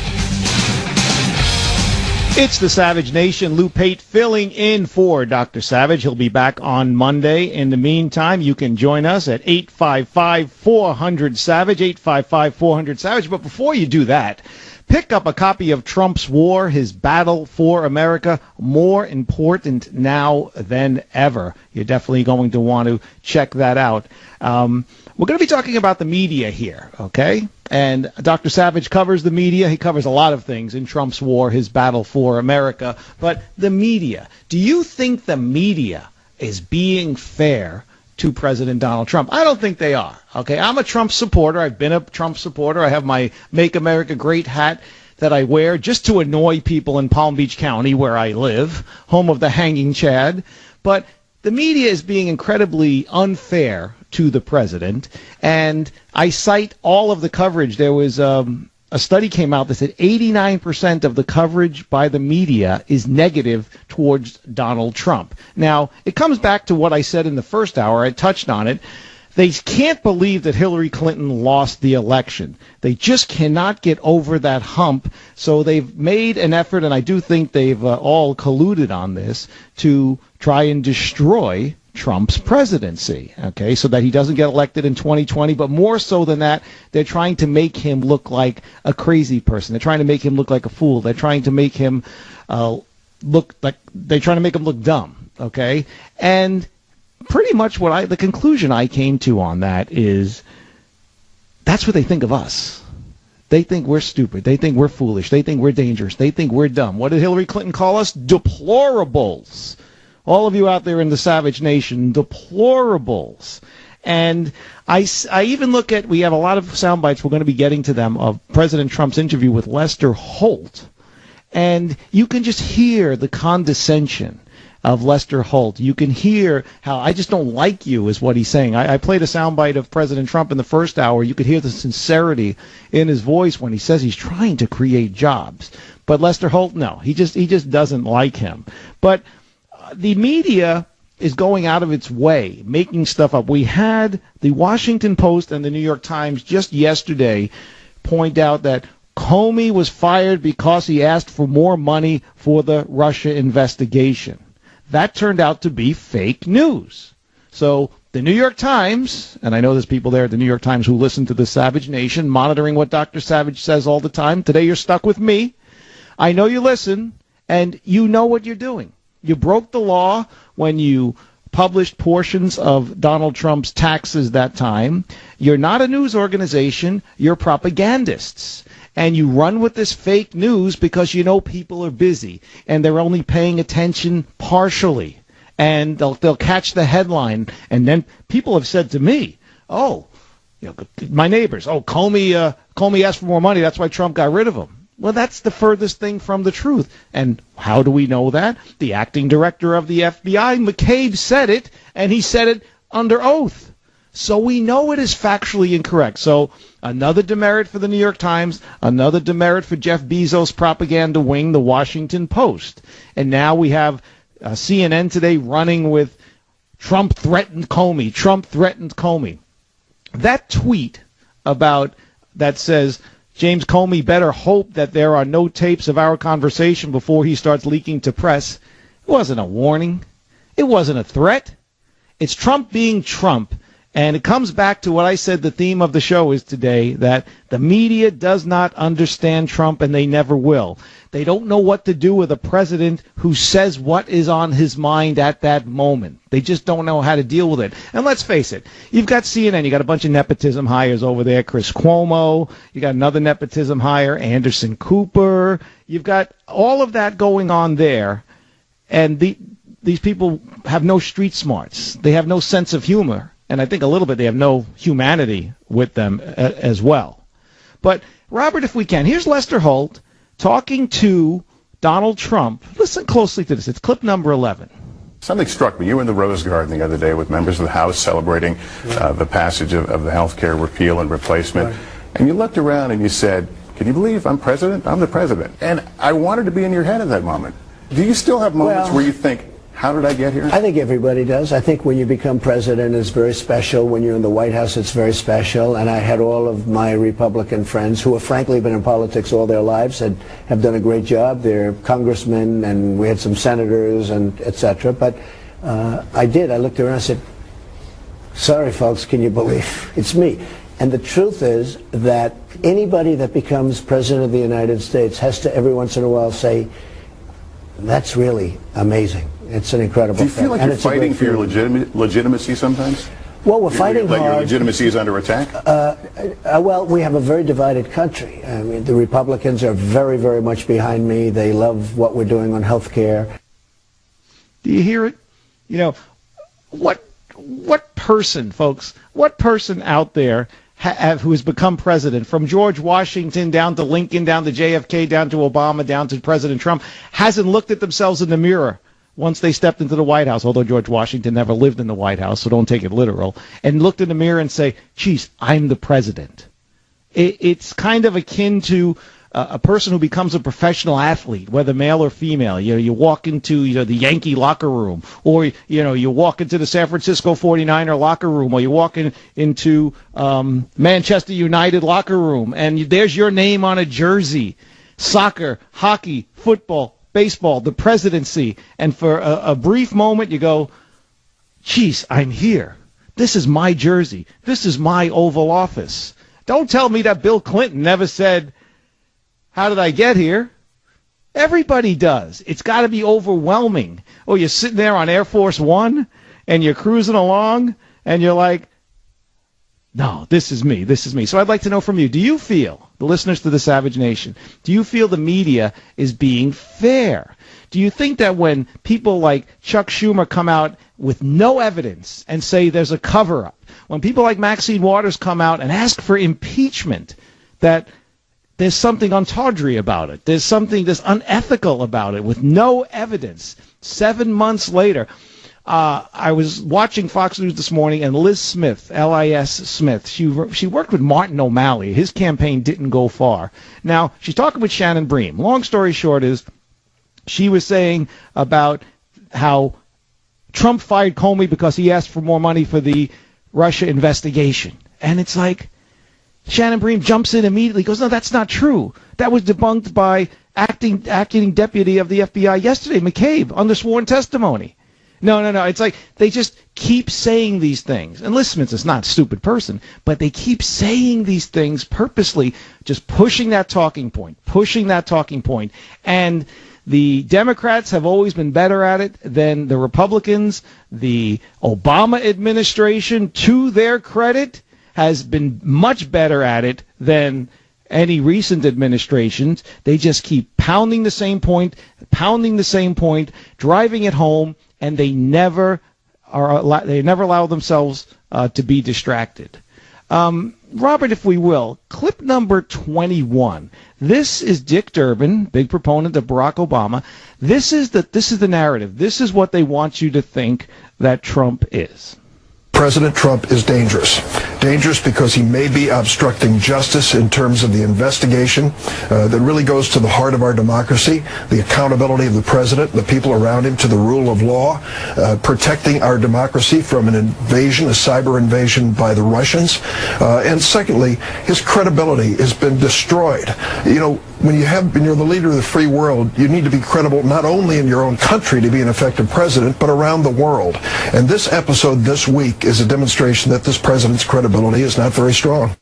It's the Savage Nation. Lou Pate filling in for Dr. Savage. He'll be back on Monday. In the meantime, you can join us at 855-400-SAVAGE, 855-400-SAVAGE. But before you do that, pick up a copy of Trump's War, His Battle for America, more important now than ever. You're definitely going to want to check that out. We're going to be talking about the media here, okay? And Dr. Savage covers the media. He covers a lot of things in Trump's War, His Battle for America. But the media, do you think the media is being fair to President Donald Trump? I don't think they are. Okay, I'm a Trump supporter. I've been a Trump supporter. I have my Make America Great hat that I wear just to annoy people in Palm Beach County, where I live, home of the Hanging Chad. But the media is being incredibly unfair to the president, and I cite all of the coverage. There was a study came out that said 89% of the coverage by the media is negative towards Donald Trump. Now, it comes back to what I said in the first hour. I touched on it. They can't believe that Hillary Clinton lost the election. They just cannot get over that hump. So they've made an effort, and I do think they've all colluded on this, to try and destroy Trump's presidency, okay, so that he doesn't get elected in 2020. But more so than that, they're trying to make him look like a crazy person. They're trying to make him look like a fool. They're trying to make him look dumb, okay? And pretty much the conclusion I came to on that is that's what they think of us. They think we're stupid. They think we're foolish. They think we're dangerous. They think we're dumb. What did Hillary Clinton call us? Deplorables. All of you out there in the Savage Nation, deplorables. And I even look at, we have a lot of sound bites, we're going to be getting to them, of President Trump's interview with Lester Holt. And you can just hear the condescension of Lester Holt. You can hear how, I just don't like you, is what he's saying. I played a soundbite of President Trump in the first hour. You could hear the sincerity in his voice when he says he's trying to create jobs. But Lester Holt, no, he just doesn't like him. But the media is going out of its way, making stuff up. We had the Washington Post and the New York Times just yesterday point out that Comey was fired because he asked for more money for the Russia investigation. That turned out to be fake news. So the New York Times, and I know there's people there at the New York Times who listen to the Savage Nation, monitoring what Dr. Savage says all the time. Today you're stuck with me. I know you listen, and you know what you're doing. You broke the law when you published portions of Donald Trump's taxes that time. You're not a news organization. You're propagandists. And you run with this fake news because you know people are busy and they're only paying attention partially. And they'll catch the headline. And then people have said to me, oh, my neighbors, Comey asked for more money. That's why Trump got rid of him. Well, that's the furthest thing from the truth. And how do we know that? The acting director of the FBI, McCabe, said it, and he said it under oath. So we know it is factually incorrect. So another demerit for the New York Times, another demerit for Jeff Bezos' propaganda wing, the Washington Post. And now we have CNN today running with Trump threatened Comey. Trump threatened Comey. That tweet about that says, James Comey better hope that there are no tapes of our conversation before he starts leaking to press. It wasn't a warning. It wasn't a threat. It's Trump being Trump And it comes back to what I said the theme of the show is today, that the media does not understand Trump, and they never will. They don't know what to do with a president who says what is on his mind at that moment. They just don't know how to deal with it. And let's face it, you've got CNN, you got a bunch of nepotism hires over there, Chris Cuomo, you got another nepotism hire, Anderson Cooper. You've got all of that going on there, and these people have no street smarts. They have no sense of humor. And I think a little bit they have no humanity with them as well. But, Robert, if we can, here's Lester Holt talking to Donald Trump. Listen closely to this. It's clip number 11. Something struck me. You were in the Rose Garden the other day with members of the House celebrating the passage of the health care repeal and replacement. Right. And you looked around and you said, can you believe I'm president? I'm the president. And I wanted to be in your head at that moment. Do you still have moments where you think, how did I get here? I think everybody does. I think when you become president, it's very special. When you're in the White House, it's very special. And I had all of my Republican friends who have frankly been in politics all their lives and have done a great job. They're congressmen, and we had some senators, and etc. But I looked around and said, sorry, folks, can you believe it's me? And the truth is that anybody that becomes president of the United States has to every once in a while say, that's really amazing. It's an incredible thing. Do you feel like you're fighting for your legitimacy sometimes? Well, we're fighting hard. Like your legitimacy is under attack? Well, we have a very divided country. I mean, the Republicans are very, very much behind me. They love what we're doing on health care. Do you hear it? You know, what person, folks, what person out there who has become president, from George Washington down to Lincoln, down to JFK, down to Obama, down to President Trump, hasn't looked at themselves in the mirror once they stepped into the White House, although George Washington never lived in the White House, so don't take it literal, and looked in the mirror and say, geez, I'm the president. It's kind of akin to a person who becomes a professional athlete, whether male or female. You walk into the Yankee locker room, or you walk into the San Francisco 49er locker room, or you walk into Manchester United locker room, and there's your name on a jersey. Soccer, hockey, football, baseball, the presidency, and for a brief moment you go, geez, I'm here. This is my jersey. This is my Oval Office. Don't tell me that Bill Clinton never said, how did I get here? Everybody does. It's got to be overwhelming. Oh, you're sitting there on Air Force One, and you're cruising along, and you're like, no, this is me. This is me. So I'd like to know from you, do you feel, the listeners to the Savage Nation, do you feel the media is being fair? Do you think that when people like Chuck Schumer come out with no evidence and say there's a cover-up, when people like Maxine Waters come out and ask for impeachment, that there's something untawdry about it, there's something that's unethical about it with no evidence? 7 months later, I was watching Fox News this morning, and Liz Smith, L-I-S Smith, she worked with Martin O'Malley. His campaign didn't go far. Now, she's talking with Shannon Bream. Long story short is, she was saying about how Trump fired Comey because he asked for more money for the Russia investigation. And it's like, Shannon Bream jumps in immediately, goes, no, that's not true. That was debunked by acting deputy of the FBI yesterday, McCabe, under sworn testimony. No. It's like they just keep saying these things. And Liz Smith is not a stupid person, but they keep saying these things purposely, just pushing that talking point. And the Democrats have always been better at it than the Republicans. The Obama administration, to their credit, has been much better at it than any recent administrations. They just keep pounding the same point, driving it home, and they never allow themselves to be distracted. Robert, if we will, clip number 21. This is Dick Durbin, big proponent of Barack Obama. This is the narrative. This is what they want you to think that Trump is. President Trump is dangerous. Dangerous because he may be obstructing justice in terms of the investigation that really goes to the heart of our democracy, the accountability of the president, the people around him, to the rule of law, protecting our democracy from an invasion, a cyber invasion by the Russians. And secondly, his credibility has been destroyed. when you're the leader of the free world, you need to be credible not only in your own country to be an effective president, but around the world. And this episode this week is a demonstration that this president's credibility is not very strong.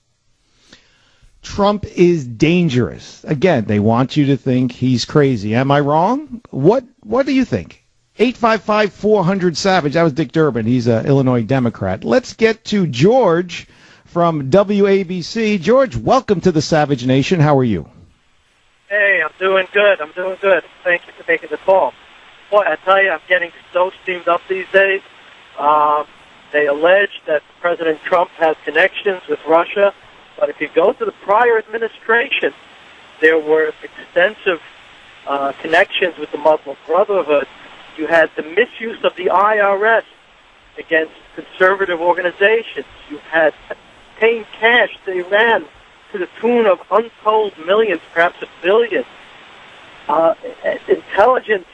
Trump is dangerous. Again, they want you to think he's crazy. Am I wrong? What do you think? 855-400-SAVAGE. That was Dick Durbin. He's an Illinois Democrat. Let's get to George from WABC. George, welcome to the Savage Nation. How are you? Hey, I'm doing good. Thank you for taking the call. Boy, I tell you, I'm getting so steamed up these days. They allege that President Trump has connections with Russia, but if you go to the prior administration, there were extensive connections with the Muslim Brotherhood. You had the misuse of the IRS against conservative organizations. You had paying cash to Iran to the tune of untold millions, perhaps $1 billion. Intelligence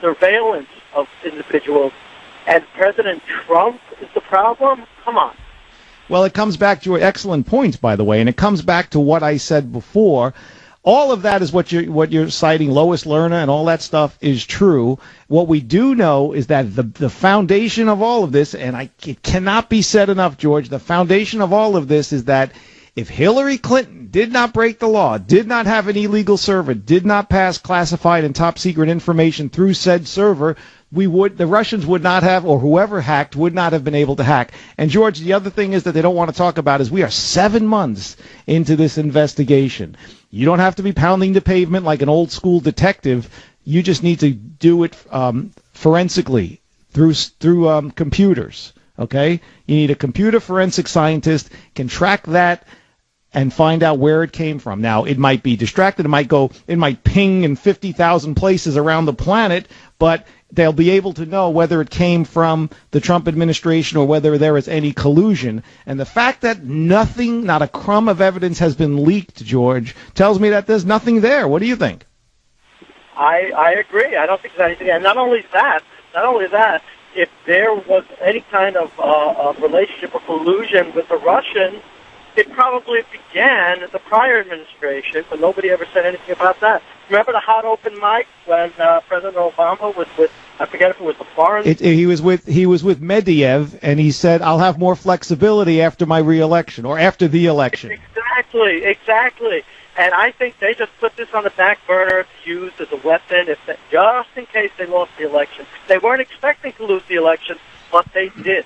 surveillance of individuals. And President Trump is the problem? Come on. Well, it comes back to excellent points, by the way, and it comes back to what I said before. All of that is what you're citing, Lois Lerner, and all that stuff is true. What we do know is that the foundation of all of this, and it cannot be said enough, George, the foundation of all of this is that if Hillary Clinton did not break the law, did not have an illegal server, did not pass classified and top secret information through said server, the Russians would not have, or whoever hacked would not have been able to hack. And George, the other thing is that they don't want to talk about is we are 7 months into this investigation. You don't have to be pounding the pavement like an old school detective. You just need to do it forensically through computers. Okay? You need a computer forensic scientist can track that and find out where it came from. Now, it might be distracted. It might ping in 50,000 places around the planet, but they'll be able to know whether it came from the Trump administration or whether there is any collusion. And the fact that nothing, not a crumb of evidence has been leaked, George, tells me that there's nothing there. What do you think? I agree. I don't think there's anything. And not only that, if there was any kind of relationship or collusion with the Russians, it probably began in the prior administration, but nobody ever said anything about that. Remember the hot open mic when President Obama was with, I forget if it was the foreign... He was with Medvedev, and he said, I'll have more flexibility after my re-election, or after the election. Exactly. And I think they just put this on the back burner to use as a weapon, just in case they lost the election. They weren't expecting to lose the election, but they did.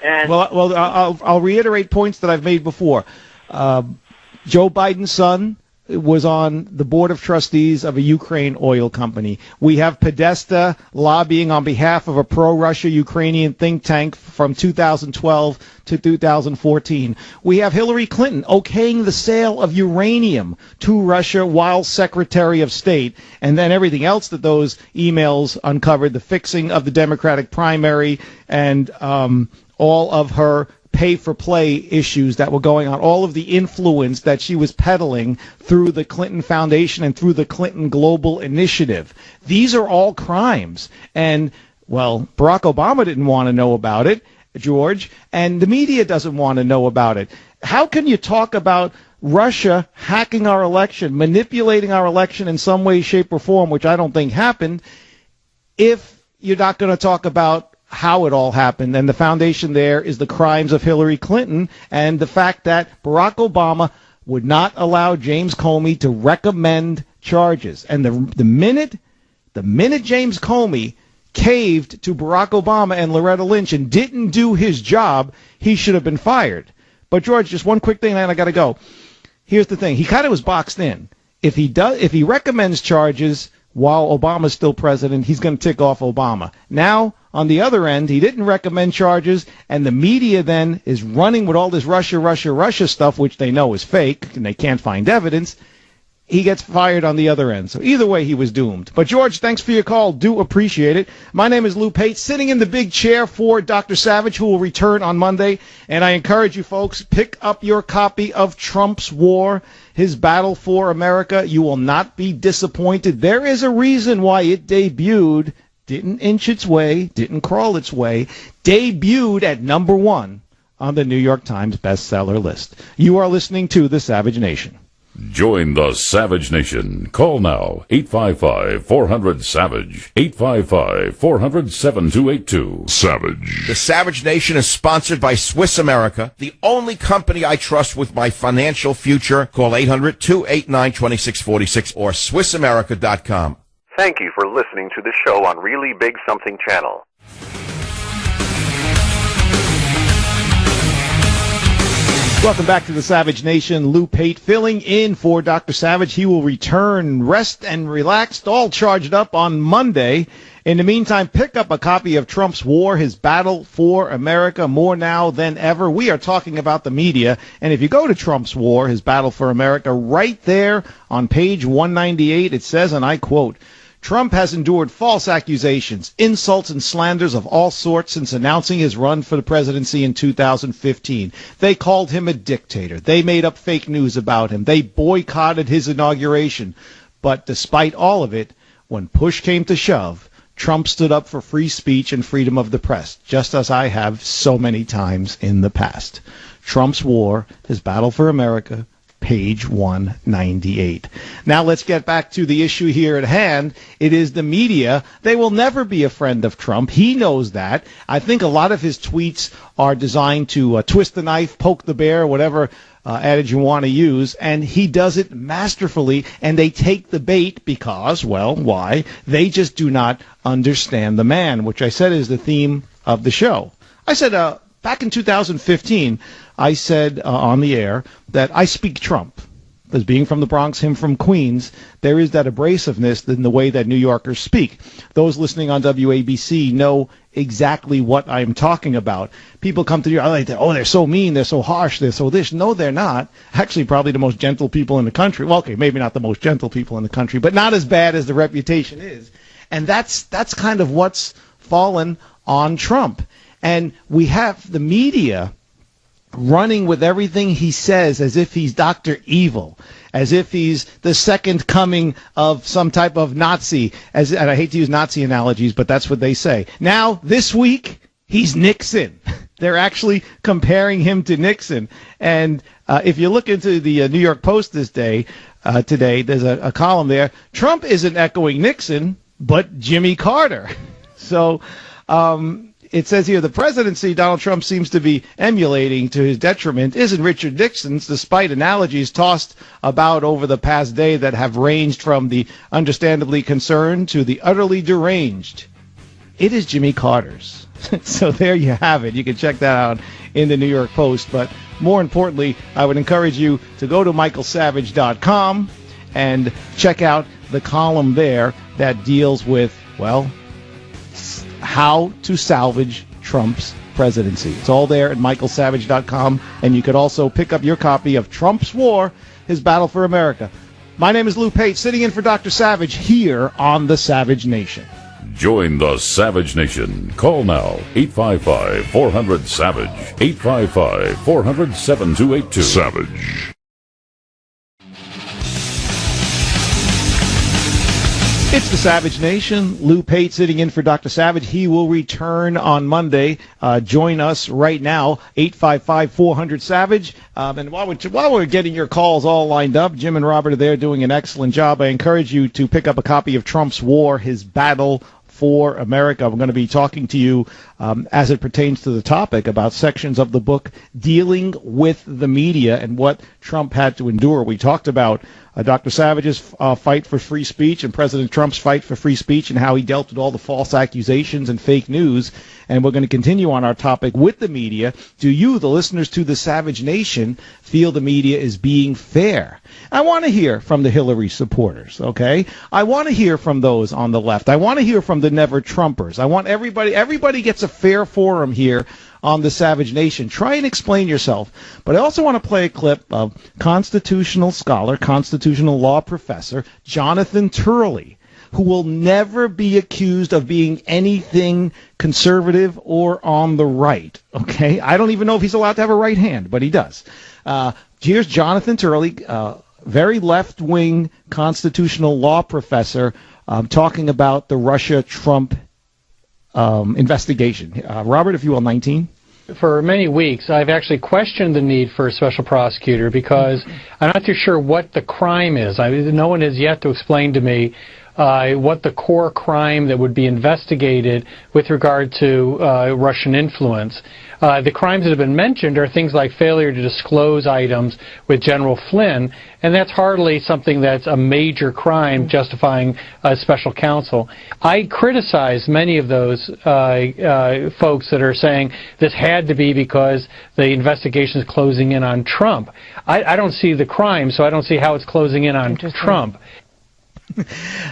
And well, I'll reiterate points that I've made before. Joe Biden's son was on the board of trustees of a Ukraine oil company. We have Podesta lobbying on behalf of a pro-Russia Ukrainian think tank from 2012 to 2014. We have Hillary Clinton okaying the sale of uranium to Russia while Secretary of State, and then everything else that those emails uncovered, the fixing of the Democratic primary and all of her pay-for-play issues that were going on, all of the influence that she was peddling through the Clinton Foundation and through the Clinton Global Initiative. These are all crimes. And, well, Barack Obama didn't want to know about it, George, and the media doesn't want to know about it. How can you talk about Russia hacking our election, manipulating our election in some way, shape, or form, which I don't think happened, if you're not going to talk about how it all happened? And the foundation there is the crimes of Hillary Clinton and the fact that Barack Obama would not allow James Comey to recommend charges. And the minute James Comey caved to Barack Obama and Loretta Lynch and didn't do his job, he should have been fired. But George, just one quick thing, and then I got to go. Here's the thing: he kind of was boxed in. If he recommends charges while Obama's still president, he's going to tick off Obama. Now, on the other end, he didn't recommend charges, and the media then is running with all this Russia stuff, which they know is fake, and they can't find evidence. He gets fired on the other end. So either way, he was doomed. But, George, thanks for your call. Do appreciate it. My name is Lou Pate, sitting in the big chair for Dr. Savage, who will return on Monday. And I encourage you folks, pick up your copy of Trump's War, his battle for America. You will not be disappointed. There is a reason why it debuted, didn't inch its way, didn't crawl its way, debuted at #1 on the New York Times bestseller list. You are listening to The Savage Nation. Join the Savage Nation. Call now, 855-400-SAVAGE, 855-400-7282. Savage. The Savage Nation is sponsored by Swiss America, the only company I trust with my financial future. Call 800-289-2646 or SwissAmerica.com. Thank you for listening to the show on Really Big Something Channel. Welcome back to the Savage Nation. Lou Pate filling in for Dr. Savage. He will return rest and relaxed, all charged up on Monday. In the meantime, pick up a copy of Trump's War, His Battle for America, more now than ever. We are talking about the media, and if you go to Trump's War, His Battle for America, right there on page 198, it says, and I quote, Trump has endured false accusations, insults, and slanders of all sorts since announcing his run for the presidency in 2015. They called him a dictator. They made up fake news about him. They boycotted his inauguration. But despite all of it, when push came to shove, Trump stood up for free speech and freedom of the press, just as I have so many times in the past. Trump's War, His Battle for America, page 198. Now let's get back to the issue here at hand. It is the media. They will never be a friend of Trump. He knows that. I think a lot of his tweets are designed to twist the knife, poke the bear, whatever adage you want to use, and he does it masterfully, and they take the bait because, well, why? They just do not understand the man, which I said is the theme of the show. I said, back in 2015, I said on the air that I speak Trump. As being from the Bronx, him from Queens, there is that abrasiveness in the way that New Yorkers speak. Those listening on WABC know exactly what I'm talking about. People come to you, oh, they're so mean, they're so harsh, they're so this. No, they're not. Actually, probably the most gentle people in the country. Well, okay, maybe not the most gentle people in the country, but not as bad as the reputation is. And that's kind of what's fallen on Trump. And we have the media running with everything he says as if he's Dr. Evil, as if he's the second coming of some type of Nazi. And I hate to use Nazi analogies, but that's what they say. Now, this week, he's Nixon. They're actually comparing him to Nixon. And if you look into the New York Post today, there's a column there. Trump isn't echoing Nixon, but Jimmy Carter. So, it says here, the presidency Donald Trump seems to be emulating to his detriment isn't Richard Nixon's, despite analogies tossed about over the past day that have ranged from the understandably concerned to the utterly deranged. It is Jimmy Carter's. So there you have it. You can check that out in the New York Post. But more importantly, I would encourage you to go to michaelsavage.com and check out the column there that deals with, well, how to salvage Trump's presidency. It's all there at michaelsavage.com, and you could also pick up your copy of Trump's War, His Battle for America. My name is Lou Pate, sitting in for Dr. Savage here on the Savage Nation. Join the Savage Nation. Call now, 855-400-SAVAGE, 855-400-7282. Savage. It's the Savage Nation. Lou Pate sitting in for Dr. Savage. He will return on Monday. Join us right now, 855-400-SAVAGE. And while we're getting your calls all lined up, Jim and Robert are there doing an excellent job. I encourage you to pick up a copy of Trump's War, His Battle for America. We're going to be talking to you as it pertains to the topic about sections of the book dealing with the media and what Trump had to endure. We talked about Dr. Savage's fight for free speech and President Trump's fight for free speech and how he dealt with all the false accusations and fake news. And we're going to continue on our topic with the media. Do you, the listeners to the Savage Nation, feel the media is being fair? I want to hear from the Hillary supporters, okay? I want to hear from those on the left. I want to hear from the Never Trumpers. I want everybody gets a fair forum here on the Savage Nation. Try and explain yourself. But I also want to play a clip of constitutional scholar, constitutional law professor, Jonathan Turley, who will never be accused of being anything conservative or on the right. Okay? I don't even know if he's allowed to have a right hand, but he does. Here's Jonathan Turley, very left-wing constitutional law professor, talking about the Russia-Trump investigation. Robert, if you will, 19. for many weeks, I've actually questioned the need for a special prosecutor because I'm not too sure what the crime is. No one has yet to explain to me what the core crime that would be investigated with regard to Russian influence. The crimes that have been mentioned are things like failure to disclose items with General Flynn, and that's hardly something that's a major crime justifying a special counsel. I criticize many of those folks that are saying this had to be because the investigation is closing in on Trump. I don't see the crime, so I don't see how it's closing in on Trump.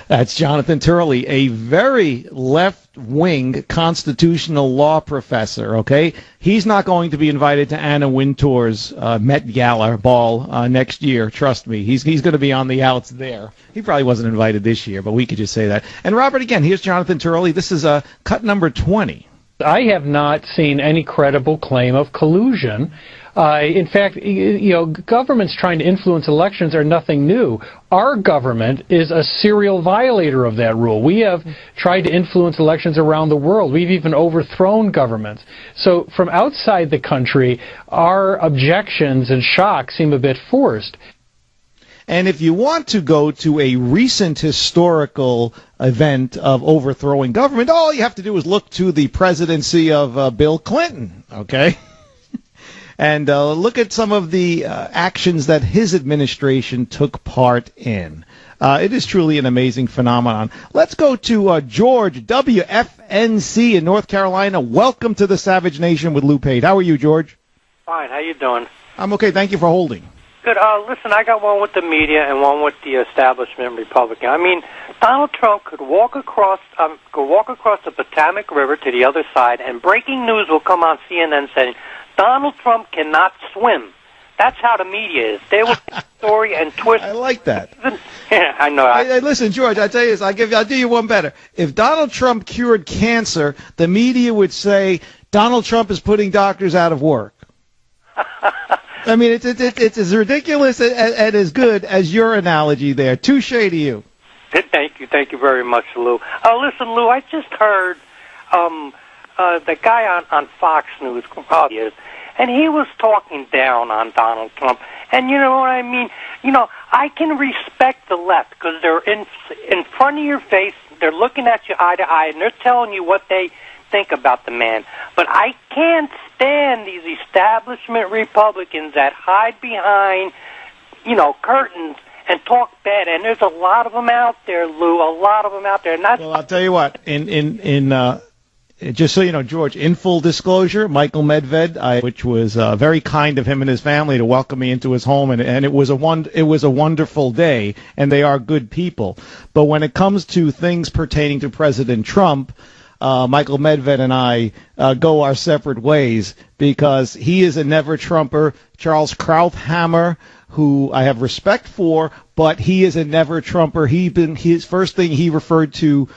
That's Jonathan Turley, a very left-wing constitutional law professor, okay? He's not going to be invited to Anna Wintour's Met Gala ball next year, trust me. He's going to be on the outs there. He probably wasn't invited this year, but we could just say that. And Robert, again, here's Jonathan Turley. This is cut number 20. I have not seen any credible claim of collusion. In fact, governments trying to influence elections are nothing new. Our government is a serial violator of that rule. We have tried to influence elections around the world. We've even overthrown governments. So from outside the country, our objections and shock seem a bit forced. And if you want to go to a recent historical event of overthrowing government, all you have to do is look to the presidency of Bill Clinton, okay? And look at some of the actions that his administration took part in. It is truly an amazing phenomenon. Let's go to George, WFNC in North Carolina. Welcome to the Savage Nation with Lou Pate. How are you, George? Fine. How you doing? I'm okay. Thank you for holding. Good. Listen, I got one with the media and one with the establishment Republican. I mean, Donald Trump could walk across the Potomac River to the other side, and breaking news will come on CNN saying Donald Trump cannot swim. That's how the media is. They will take the story and twist. I like that. Yeah, I know. Hey, listen, George, I tell you this. I'll do you one better. If Donald Trump cured cancer, the media would say Donald Trump is putting doctors out of work. I mean, it's as ridiculous and as good as your analogy there. Touche to you. Thank you very much, Lou. Listen, Lou, I just heard the guy on Fox News, and he was talking down on Donald Trump. And you know what I mean? You know, I can respect the left because they're in front of your face, they're looking at you eye to eye, and they're telling you what they think about the man. But I can't stand these establishment Republicans that hide behind, curtains and talk bad. And there's a lot of them out there, Lou. A lot of them out there. Well, I'll tell you what. Just so you know, George, in full disclosure, Michael Medved, which was very kind of him and his family to welcome me into his home, and it was a wonderful day, and they are good people. But when it comes to things pertaining to President Trump, Michael Medved and I go our separate ways because he is a never-Trumper. Charles Krauthammer, who I have respect for, but he is a never-Trumper. His first thing he referred to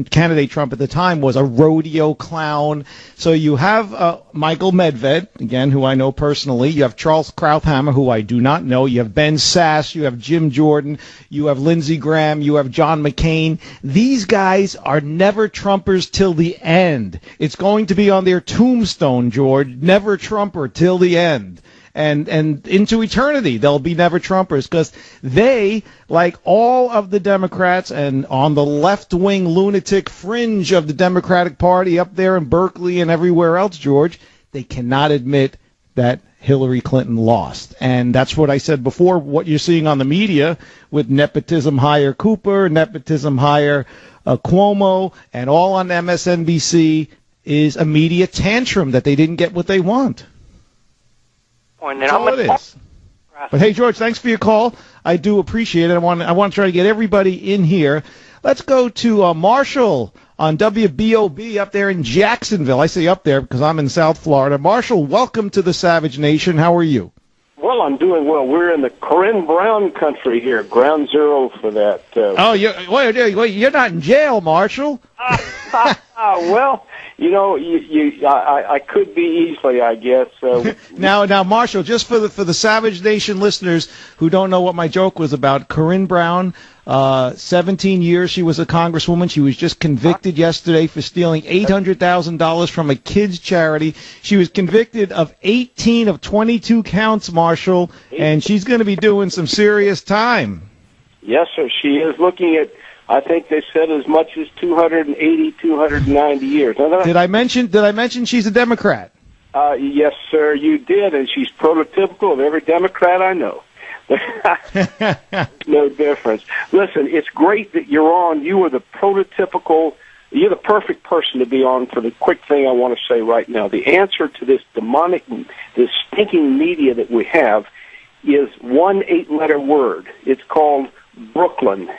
candidate Trump at the time was a rodeo clown. So you have Michael Medved, again, who I know personally. You have Charles Krauthammer, who I do not know. You have Ben Sasse. You have Jim Jordan. You have Lindsey Graham. You have John McCain. These guys are never Trumpers till the end. It's going to be on their tombstone, George. Never Trumper till the end. And into eternity, they'll be never Trumpers because they, like all of the Democrats and on the left-wing lunatic fringe of the Democratic Party up there in Berkeley and everywhere else, George, they cannot admit that Hillary Clinton lost. And that's what I said before, what you're seeing on the media with nepotism hire Cooper, nepotism hire Cuomo, and all on MSNBC is a media tantrum that they didn't get what they want. That's all it is. But hey, George, thanks for your call. I do appreciate it. I want to try to get everybody in here. Let's go to Marshall on WBOB up there in Jacksonville. I say up there because I'm in South Florida. Marshall, welcome to the Savage Nation. How are you? Well, I'm doing well. We're in the Corinne Brown country here, ground zero for that. Wait, you're not in jail, Marshall. Well, I could be easily, I guess. Now, Marshall, just for the Savage Nation listeners who don't know what my joke was about, Corinne Brown, 17 years she was a congresswoman. She was just convicted yesterday for stealing $800,000 from a kids' charity. She was convicted of 18 of 22 counts, Marshall, and she's going to be doing some serious time. Yes, sir. She is looking at, I think they said, as much as 280, 290 years. Did I mention she's a Democrat? Yes, sir, you did, and she's prototypical of every Democrat I know. No difference. Listen, it's great that you're on. You are the prototypical, you're the perfect person to be on for the quick thing I want to say right now. The answer to this demonic, this stinking media that we have is one 8-letter word. It's called Brooklyn.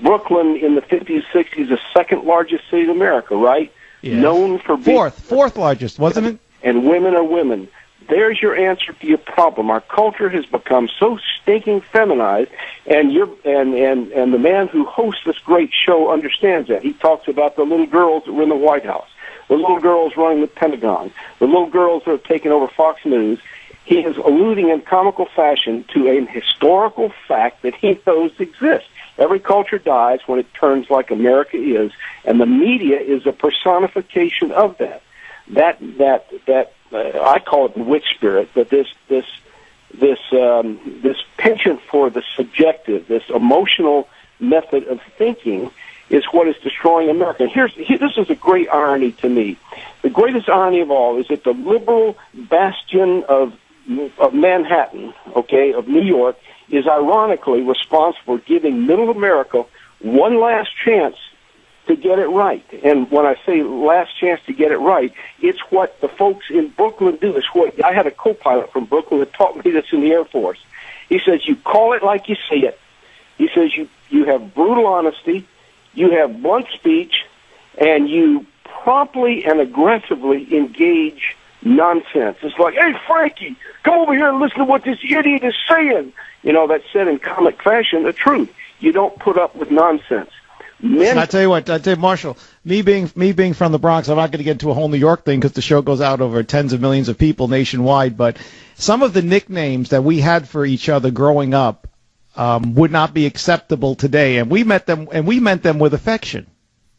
Brooklyn in the 50s, 60s, the second largest city in America, right? Yeah. Known for being fourth largest, wasn't it? And women are women. There's your answer to your problem. Our culture has become so stinking feminized, and and the man who hosts this great show understands that. He talks about the little girls that were in the White House, the little girls running the Pentagon, the little girls that are taking over Fox News. He is alluding in comical fashion to a historical fact that he knows exists. Every culture dies when it turns like America is, and the media is a personification of that. I call it the witch spirit, but this penchant for the subjective, this emotional method of thinking, is what is destroying America. And this is a great irony to me. The greatest irony of all is that the liberal bastion of Manhattan, of New York, is ironically responsible for giving middle America one last chance to get it right. And when I say last chance to get it right, it's what the folks in Brooklyn do. It's what I had a co-pilot from Brooklyn that taught me this in the Air Force. He says, you call it like you see it. He says, you have brutal honesty, you have blunt speech, and you promptly and aggressively engage nonsense. It's like, hey, Frankie, come over here and listen to what this idiot is saying. That's said in comic fashion, the truth. You don't put up with nonsense. I tell you, Marshall, me being from the Bronx, I'm not going to get into a whole New York thing because the show goes out over tens of millions of people nationwide, but some of the nicknames that we had for each other growing up would not be acceptable today, and we meant them with affection.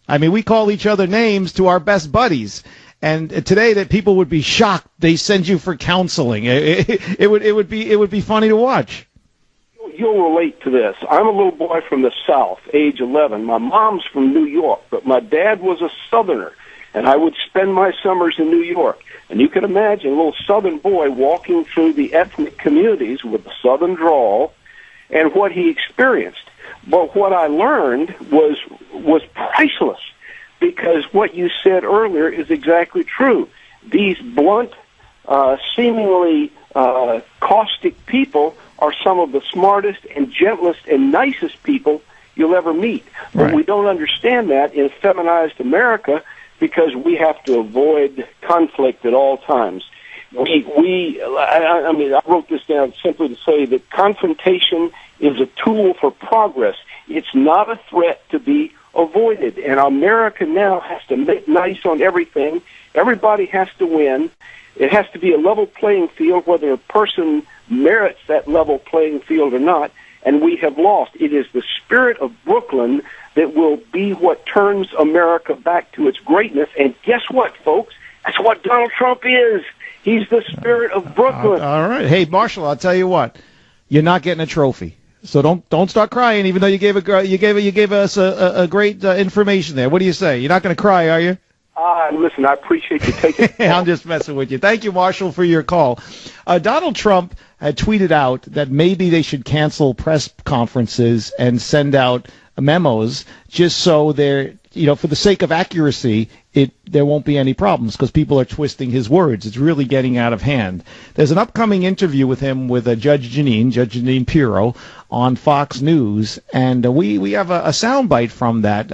I mean, we call each other names to our best buddies. And today, that people would be shocked. They send you for counseling. It would be funny to watch. You'll relate to this. I'm a little boy from the South, age 11. My mom's from New York, but my dad was a Southerner, and I would spend my summers in New York. And you can imagine a little Southern boy walking through the ethnic communities with the Southern drawl and what he experienced. But what I learned was priceless. Because what you said earlier is exactly true. These blunt, seemingly caustic people are some of the smartest and gentlest and nicest people you'll ever meet. Right. But we don't understand that in feminized America because we have to avoid conflict at all times. I wrote this down simply to say that confrontation is a tool for progress. It's not a threat to be avoided. And America now has to make nice on everything. Everybody has to win. It has to be a level playing field, whether a person merits that level playing field or not, and we have lost. It is the spirit of Brooklyn that will be what turns America back to its greatness. And guess what, folks? That's what Donald Trump is. He's the spirit of Brooklyn. All right. Hey, Marshall, I'll tell you what. You're not getting a trophy. So don't start crying, even though you gave us a great information there. What do you say? You're not going to cry, are you? Listen, I appreciate you taking it. I'm just messing with you. Thank you, Marshall, for your call. Donald Trump had tweeted out that maybe they should cancel press conferences and send out memos just so they're, for the sake of accuracy, there won't be any problems because people are twisting his words. It's really getting out of hand. There's an upcoming interview with him with Judge Jeanine Pirro on Fox News, and we have a soundbite from that.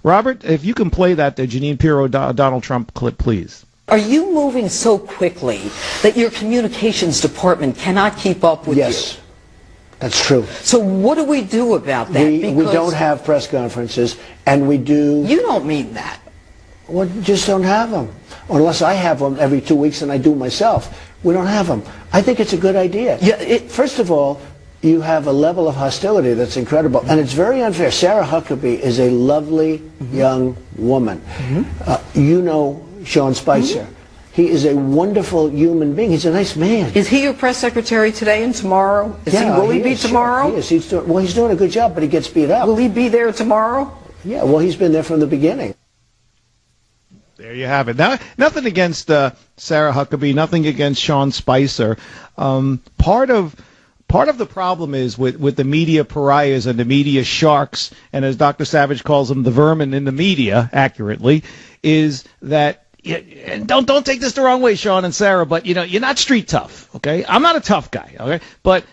Robert, if you can play that Jeanine Pirro Donald Trump clip, please. Are you moving so quickly that your communications department cannot keep up with you? Yes. That's true. So what do we do about that? We don't have press conferences, and we do... You don't mean that. Well, just don't have them. Unless I have them every 2 weeks and I do myself. We don't have them. I think it's a good idea. Yeah. First of all, you have a level of hostility that's incredible. And it's very unfair. Sarah Huckabee is a lovely young woman. You know Sean Spicer. He is a wonderful human being. He's a nice man. Is he your press secretary today and tomorrow? Will he be tomorrow? Sure. He is. He's doing a good job, but he gets beat up. Will he be there tomorrow? Yeah, well, he's been there from the beginning. There you have it. Now, nothing against Sarah Huckabee, nothing against Sean Spicer. Part of the problem is with the media pariahs and the media sharks, and as Dr. Savage calls them, the vermin in the media, accurately, is that, and don't take this the wrong way, Sean and Sarah, but you're not street tough, okay? I'm not a tough guy, okay? But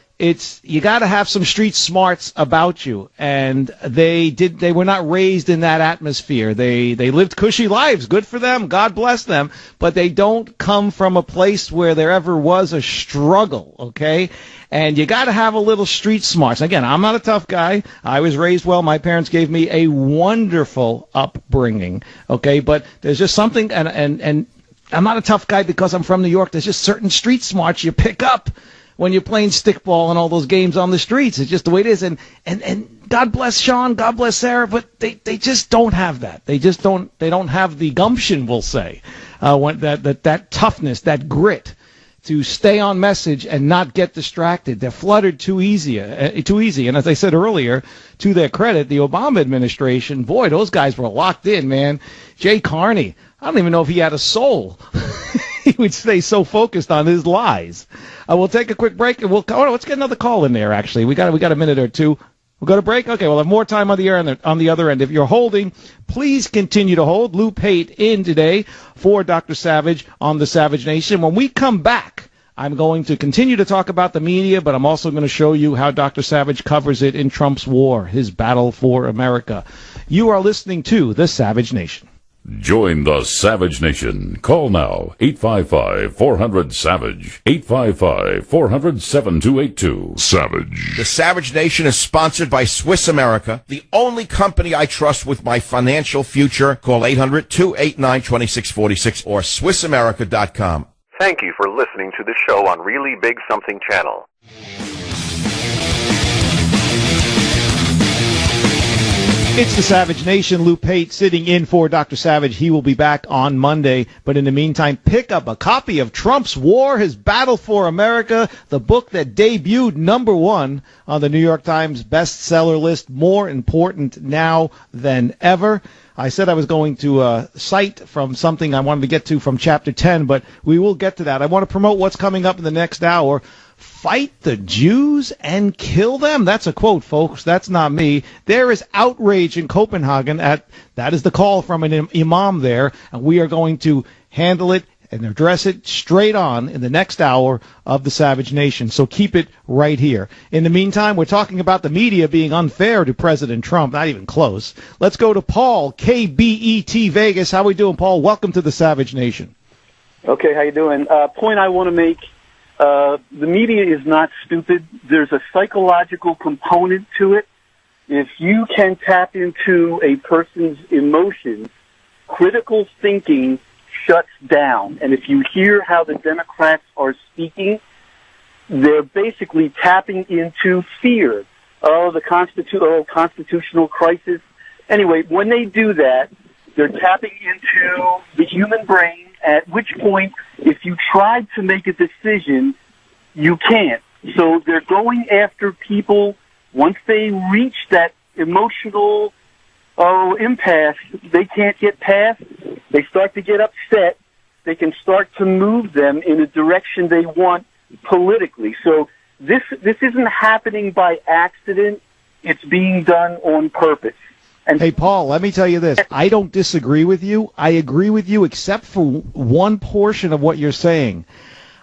you got to have some street smarts about you, and they were not raised in that atmosphere. They lived cushy lives, good for them, God bless them, but they don't come from a place where there ever was a struggle, okay? And you got to have a little street smarts. Again, I'm not a tough guy. I was raised well. My parents gave me a wonderful upbringing, okay? But there's just something, and I'm not a tough guy because I'm from New York. There's just certain street smarts you pick up when you're playing stickball and all those games on the streets. It's just the way it is. And God bless Sean, God bless Sarah, but they just don't have that. They don't have the gumption, we'll say, that toughness, that grit to stay on message and not get distracted. They're fluttered too easy. And as I said earlier, to their credit, the Obama administration, boy, those guys were locked in, man. Jay Carney, I don't even know if he had a soul. He would stay so focused on his lies. We'll take a quick break, and let's get another call in there, actually. We got a minute or two. We'll go to break? Okay, we'll have more time on the air on the other end. If you're holding, please continue to hold. Lou Pate in today for Dr. Savage on the Savage Nation. When we come back, I'm going to continue to talk about the media, but I'm also going to show you how Dr. Savage covers it in Trump's war, his battle for America. You are listening to The Savage Nation. Join the Savage Nation. Call now, 855-400-SAVAGE, 855-400-7282. Savage. The Savage Nation is sponsored by Swiss America, the only company I trust with my financial future. Call 800-289-2646 or SwissAmerica.com. Thank you for listening to the show on Really Big Something Channel. It's the Savage Nation. Lou Pate sitting in for Dr. Savage. He will be back on Monday. But in the meantime, pick up a copy of Trump's War, His Battle for America, the book that debuted #1 on the New York Times bestseller list, more important now than ever. I said I was going to cite from something I wanted to get to from Chapter 10, but we will get to that. I want to promote what's coming up in the next hour. Fight the Jews and kill them. That's a quote, folks. That's not me. There is outrage in Copenhagen. That is the call from an imam there, and we are going to handle it and address it straight on in the next hour of the Savage Nation. So keep it right here. In the meantime, we're talking about the media being unfair to President Trump. Not even close. Let's go to Paul, KBET Vegas. How we doing, Paul? Welcome to the Savage Nation. Okay, how you doing? Point I want to make. The media is not stupid. There's a psychological component to it. If you can tap into a person's emotions, critical thinking shuts down. And if you hear how the Democrats are speaking, they're basically tapping into fear. The constitutional crisis. Anyway, when they do that, they're tapping into the human brain, at which point, if you try to make a decision, you can't. So they're going after people. Once they reach that emotional impasse they can't get past, they start to get upset. They can start to move them in a direction they want politically. So this isn't happening by accident. It's being done on purpose. And hey, Paul, let me tell you this. I don't disagree with you. I agree with you except for one portion of what you're saying.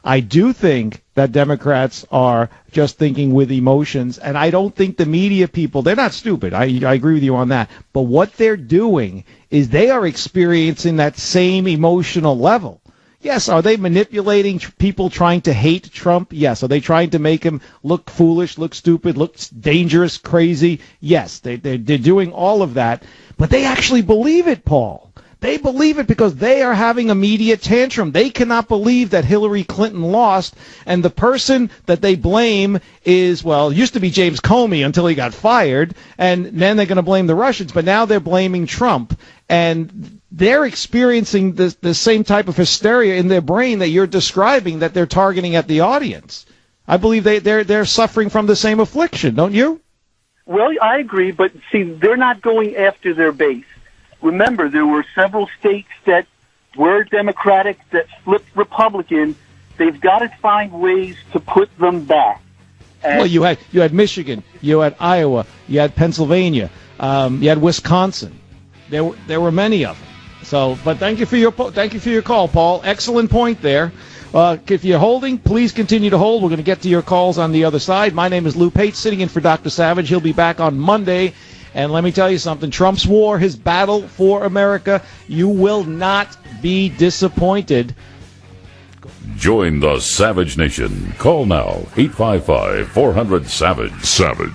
I do think that Democrats are just thinking with emotions, and I don't think the media people, they're not stupid. I agree with you on that. But what they're doing is they are experiencing that same emotional level. Yes, are they manipulating people trying to hate Trump? Yes. Are they trying to make him look foolish, look stupid, look dangerous, crazy? Yes, they're doing all of that. But they actually believe it, Paul. They believe it because they are having a media tantrum. They cannot believe that Hillary Clinton lost, and the person that they blame is, well, it used to be James Comey until he got fired, and then they're going to blame the Russians, but now they're blaming Trump. And they're experiencing the same type of hysteria in their brain that you're describing that they're targeting at the audience. I believe they're suffering from the same affliction, don't you? Well, I agree, but see, they're not going after their base. Remember, there were several states that were Democratic that flipped Republican. They've got to find ways to put them back. And well, you had Michigan, you had Iowa, you had Pennsylvania, you had Wisconsin. There were many of them. So, but thank you for your call, Paul. Excellent point there. If you're holding, please continue to hold. We're going to get to your calls on the other side. My name is Lou Pate, sitting in for Dr. Savage. He'll be back on Monday. And let me tell you something. Trump's war, his battle for America, you will not be disappointed. Join the Savage Nation. Call now, 855-400-SAVAGE. Savage.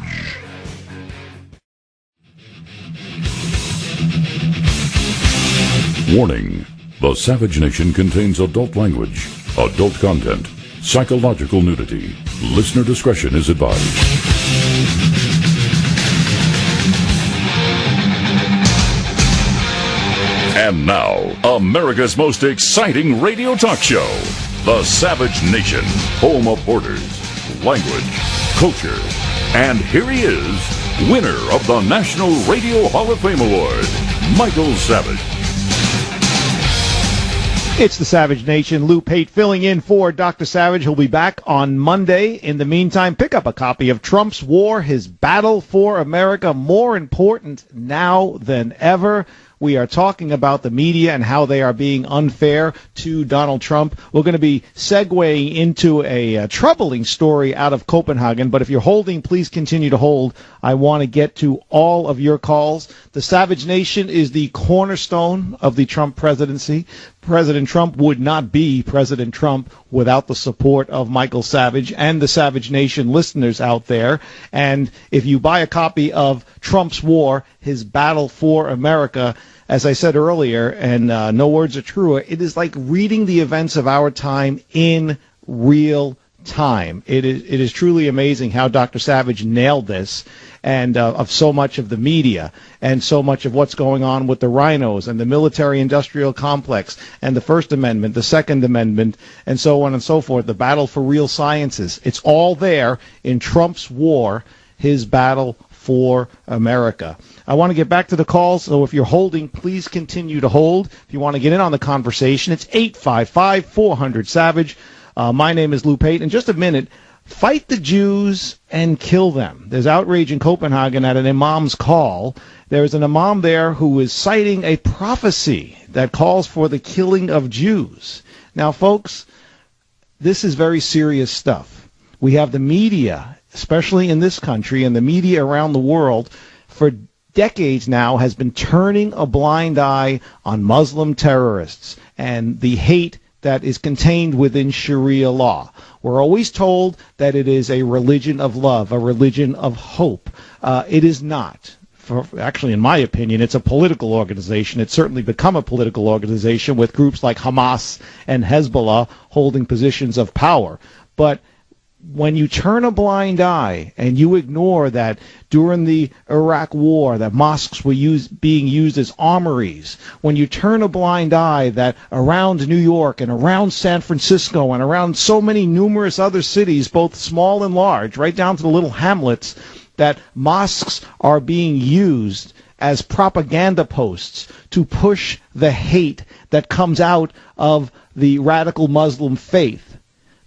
Warning. The Savage Nation contains adult language, adult content, psychological nudity. Listener discretion is advised. And now, America's most exciting radio talk show, The Savage Nation, home of borders, language, culture. And here he is, winner of the National Radio Hall of Fame Award, Michael Savage. It's the Savage Nation. Lou Pate filling in for Dr. Savage. He'll be back on Monday. In the meantime, pick up a copy of Trump's War, His Battle for America, more important now than ever. We are talking about the media and how they are being unfair to Donald Trump. We're going to be segueing into a troubling story out of Copenhagen, but if you're holding, please continue to hold. I want to get to all of your calls. The Savage Nation is the cornerstone of the Trump presidency. President Trump would not be President Trump without the support of Michael Savage and the Savage Nation listeners out there. And if you buy a copy of Trump's War, His Battle for America, as I said earlier, and no words are truer, it is like reading the events of our time in real time. It is truly amazing how Dr. Savage nailed this, and of so much of the media and so much of what's going on with the rhinos and the military-industrial complex and the First Amendment, the Second Amendment, and so on and so forth, the battle for real sciences. It's all there in Trump's war, his battle for America. I want to get back to the calls, so if you're holding, please continue to hold. If you want to get in on the conversation, it's 855-400-SAVAGE. My name is Lou Pate. In just a minute, fight the Jews and kill them. There's outrage in Copenhagen at an imam's call. There's an imam there who is citing a prophecy that calls for the killing of Jews. Now, folks, this is very serious stuff. We have the media, especially in this country, and the media around the world, for decades now, has been turning a blind eye on Muslim terrorists and the hate that is contained within Sharia law. We're always told that it is a religion of love, a religion of hope. It is not. Actually, in my opinion, it's a political organization. It's certainly become a political organization with groups like Hamas and Hezbollah holding positions of power. But when you turn a blind eye and you ignore that during the Iraq War that mosques were being used as armories, when you turn a blind eye that around New York and around San Francisco and around so many numerous other cities, both small and large, right down to the little hamlets, that mosques are being used as propaganda posts to push the hate that comes out of the radical Muslim faith.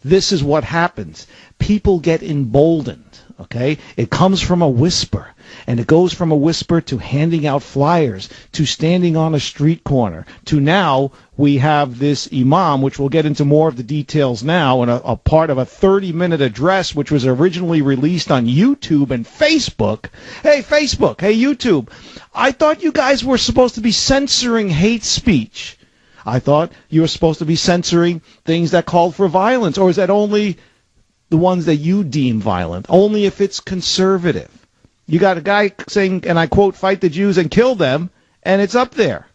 This is what happens. People get emboldened, okay? It comes from a whisper, and it goes from a whisper to handing out flyers, to standing on a street corner, to now we have this imam, which we'll get into more of the details now, and a part of a 30-minute address, which was originally released on YouTube and Facebook. Hey, Facebook, hey, YouTube, I thought you guys were supposed to be censoring hate speech. I thought you were supposed to be censoring things that called for violence, or is that only the ones that you deem violent, only if it's conservative? You got a guy saying, and I quote, fight the Jews and kill them, and it's up there.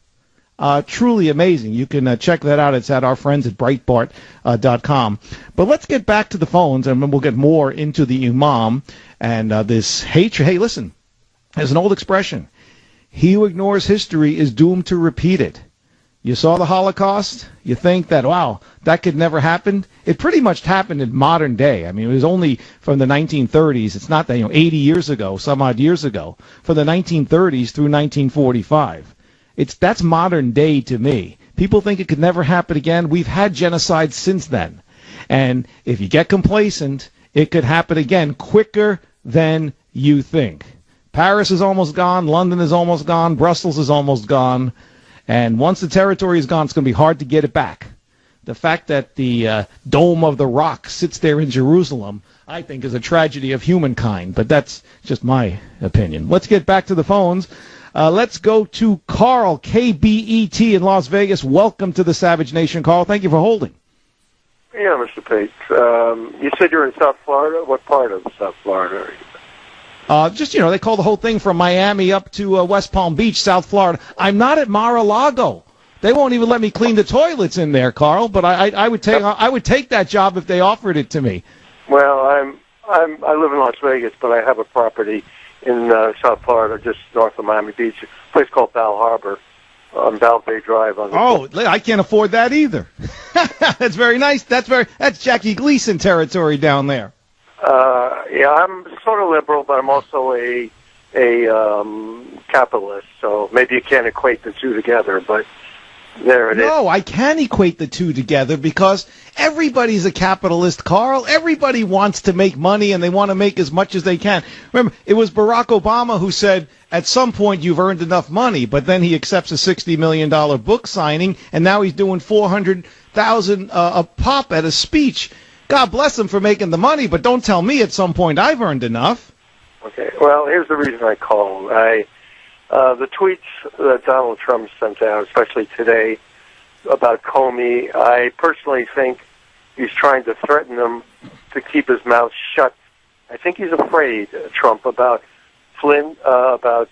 Truly amazing. You can check that out. It's at our friends at Breitbart.com. But let's get back to the phones, and then we'll get more into the imam and this hatred. Hey, listen, there's an old expression. He who ignores history is doomed to repeat it. You saw the Holocaust? You think that, wow, that could never happen? It pretty much happened in modern day. I mean, it was only from the 1930s. It's not that, 80 years ago, some odd years ago, from the 1930s through 1945. That's modern day to me. People think it could never happen again. We've had genocide since then. And if you get complacent, it could happen again quicker than you think. Paris is almost gone. London is almost gone. Brussels is almost gone. And once the territory is gone, it's going to be hard to get it back. The fact that the Dome of the Rock sits there in Jerusalem, I think, is a tragedy of humankind. But that's just my opinion. Let's get back to the phones. Let's go to Carl, KBET in Las Vegas. Welcome to the Savage Nation, Carl. Thank you for holding. Yeah, Mr. Pate. You said you're in South Florida. What part of South Florida are you? They call the whole thing from Miami up to West Palm Beach, South Florida. I'm not at Mar-a-Lago. They won't even let me clean the toilets in there, Carl. But I would take that job if they offered it to me. Well, I live in Las Vegas, but I have a property in South Florida, just north of Miami Beach, a place called Bal Harbor on Bal Bay Drive. I can't afford that either. That's very nice. That's Jackie Gleason territory down there. Yeah, I'm sort of liberal, but I'm also a capitalist, so maybe you can't equate the two together, but there it is. No, I can equate the two together because everybody's a capitalist, Carl. Everybody wants to make money, and they want to make as much as they can. Remember, it was Barack Obama who said, at some point you've earned enough money, but then he accepts a $60 million book signing, and now he's doing $400,000 a pop at a speech. God bless him for making the money, but don't tell me at some point I've earned enough. Okay, well, here's the reason I called. The tweets that Donald Trump sent out, especially today, about Comey, I personally think he's trying to threaten him to keep his mouth shut. I think he's afraid, Trump, about Flynn, Flynn,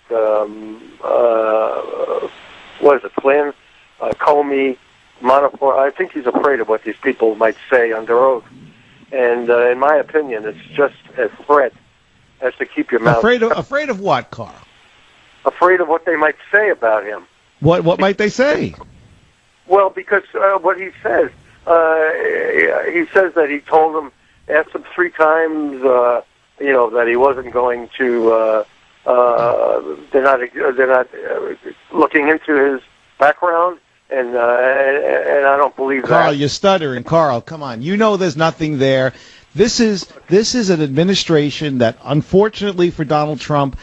Comey, Manafort. I think he's afraid of what these people might say under oath. And in my opinion, it's just a threat as to keep your mouth shut. Afraid of what, Carl? Afraid of what they might say about him. What might they say? Well, because what he says that he told him, asked him 3 times, that he wasn't going to. They're not looking into his background, and I don't believe Carl, that. you're stuttering. Carl, come on. You know there's nothing there. This is an administration that, unfortunately for Donald Trump,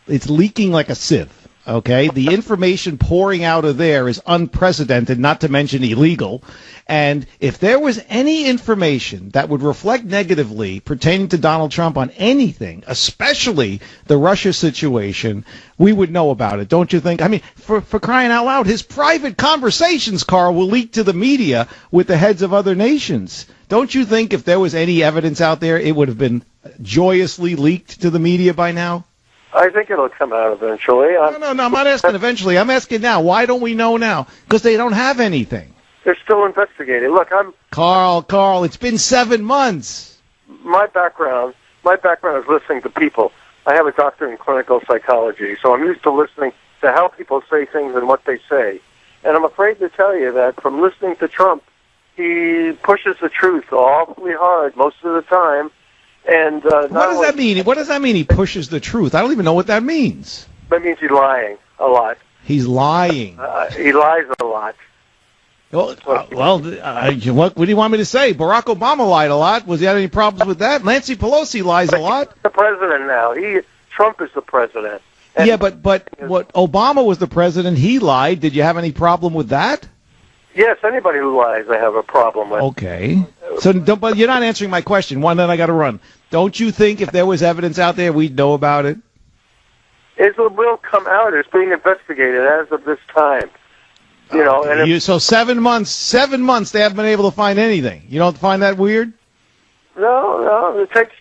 it's leaking like a sieve. Okay, the information pouring out of there is unprecedented, not to mention illegal. And if there was any information that would reflect negatively pertaining to Donald Trump on anything, especially the Russia situation, we would know about it, don't you think? I mean, for crying out loud, his private conversations, Carl, will leak to the media with the heads of other nations. Don't you think if there was any evidence out there, it would have been joyously leaked to the media by now? I think it'll come out eventually. No, I'm not asking eventually. I'm asking now. Why don't we know now? Because they don't have anything. They're still investigating. Look, Carl, it's been 7 months. My background is listening to people. I have a doctorate in clinical psychology, so I'm used to listening to how people say things and what they say. And I'm afraid to tell you that from listening to Trump, he pushes the truth awfully hard most of the time. And what does that mean? What does that mean? He pushes the truth. I don't even know what that means. That means he's lying a lot. He's lying. He lies a lot. What do you want me to say? Barack Obama lied a lot. Was he had any problems with that? Nancy Pelosi lies a lot. He's the president now. Trump is the president. And yeah, but what Obama was the president, he lied. Did you have any problem with that? Yes, anybody who lies, I have a problem with. Okay. But you're not answering my question. One, then I got to run. Don't you think if there was evidence out there, we'd know about it? It will come out. It's being investigated as of this time. So 7 months. 7 months they haven't been able to find anything. You don't find that weird? No, it takes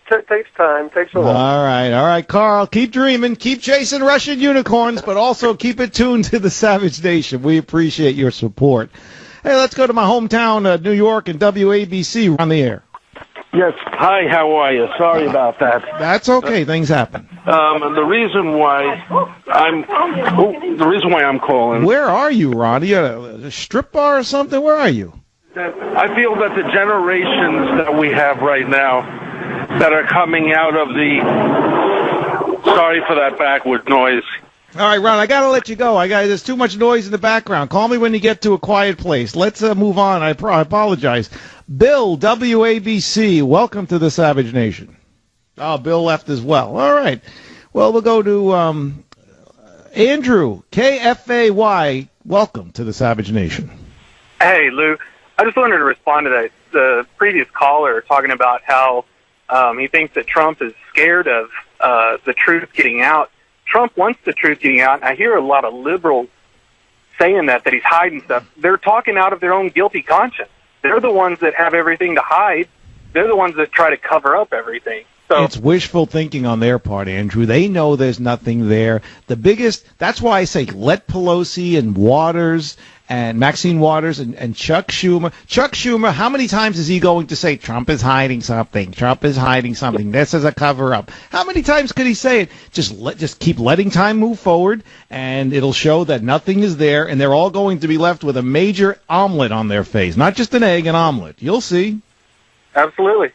time. Takes a while. All right, Carl. Keep dreaming. Keep chasing Russian unicorns, but also keep it tuned to the Savage Nation. We appreciate your support. Hey, let's go to my hometown, New York, and WABC on the air. Yes. Hi, how are you? Sorry about that. That's okay. Things happen. The reason why I'm calling. Where are you, Ron? Are you at a strip bar or something? Where are you? I feel that the generations that we have right now that are coming out of the... Sorry for that backward noise. All right, Ron, I got to let you go. There's too much noise in the background. Call me when you get to a quiet place. Let's move on. I apologize. Bill, WABC, welcome to the Savage Nation. Oh, Bill left as well. All right. Well, we'll go to Andrew, KFAY. Welcome to the Savage Nation. Hey, Lou. I just wanted to respond to the previous caller talking about how he thinks that Trump is scared of the truth getting out. Trump wants the truth getting out. I hear a lot of liberals saying that he's hiding stuff. They're talking out of their own guilty conscience. They're the ones that have everything to hide. They're the ones that try to cover up everything. So it's wishful thinking on their part, Andrew. They know there's nothing there. That's why I say let Pelosi and Waters and Maxine Waters and Chuck Schumer. Chuck Schumer, how many times is he going to say Trump is hiding something? Trump is hiding something. This is a cover-up. How many times could he say it? Just keep letting time move forward, and it'll show that nothing is there, and they're all going to be left with a major omelet on their face. Not just an egg, an omelet. You'll see. Absolutely.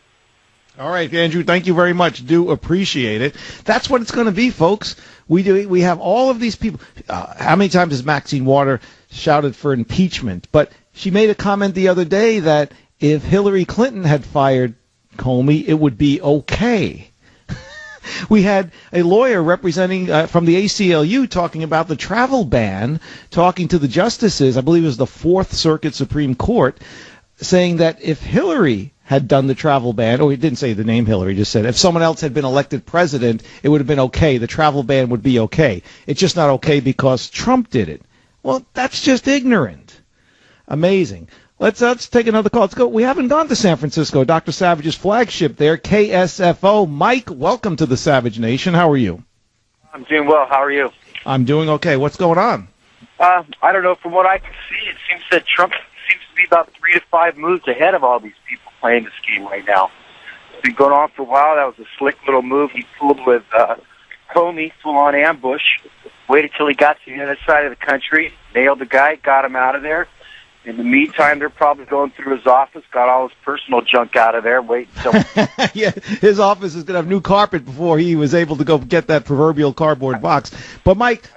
All right, Andrew, thank you very much. Do appreciate it. That's what it's going to be, folks. We have all of these people. How many times has Maxine Waters shouted for impeachment? But she made a comment the other day that if Hillary Clinton had fired Comey, it would be okay. We had a lawyer representing from the ACLU talking about the travel ban, talking to the justices, I believe it was the Fourth Circuit Supreme Court, saying that if Hillary had done the travel ban, he didn't say the name Hillary, just said if someone else had been elected president, it would have been okay. The travel ban would be okay. It's just not okay because Trump did it. Well, that's just ignorant. Amazing. Let's take another call. Let's go. We haven't gone to San Francisco. Dr. Savage's flagship there, KSFO. Mike, welcome to the Savage Nation. How are you? I'm doing well. How are you? I'm doing okay. What's going on? I don't know. From what I can see, it seems that Trump seems to be about 3 to 5 moves ahead of all these people playing this game right now. It's been going on for a while. That was a slick little move he pulled with Comey, full-on ambush. Waited till he got to the other side of the country, nailed the guy, got him out of there. In the meantime, they're probably going through his office, got all his personal junk out of there, waiting until... Yeah, his office is going to have new carpet before he was able to go get that proverbial cardboard box. But, Mike,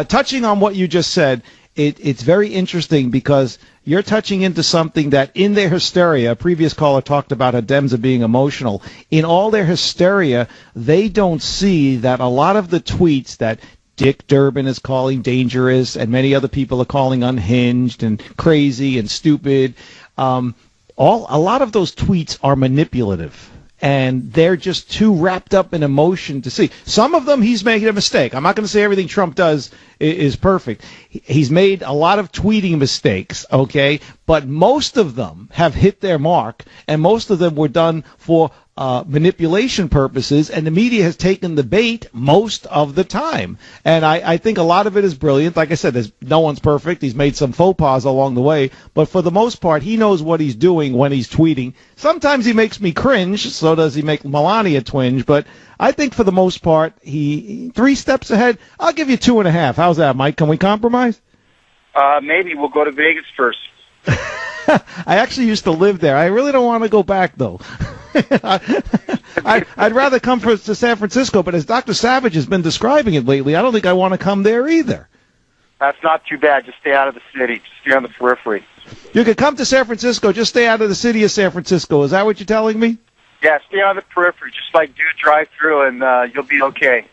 touching on what you just said, it's very interesting because you're touching into something that in their hysteria, a previous caller talked about how Dems are being emotional. In all their hysteria, they don't see that a lot of the tweets that Dick Durbin is calling dangerous and many other people are calling unhinged and crazy and stupid, a lot of those tweets are manipulative. And they're just too wrapped up in emotion to see. Some of them, he's making a mistake. I'm not going to say everything Trump does is perfect. He's made a lot of tweeting mistakes, okay? But most of them have hit their mark, and most of them were done for manipulation purposes, and the media has taken the bait most of the time. And I think a lot of it is brilliant. Like I said, no one's perfect. He's made some faux pas along the way, but for the most part, he knows what he's doing when he's tweeting. Sometimes he makes me cringe, so does he make Melania twinge, but I think for the most part, he 3 steps ahead. I'll give you 2.5. How's that, Mike? Can we compromise? Maybe we'll go to Vegas first. I actually used to live there. I really don't want to go back, though. I'd rather come to San Francisco, but as Dr. Savage has been describing it lately, I don't think I want to come there either. That's not too bad. Just stay out of the city. Just stay on the periphery. You could come to San Francisco, just stay out of the city of San Francisco. Is that what you're telling me? Yeah, stay on the periphery. Just like do drive through, and you'll be okay.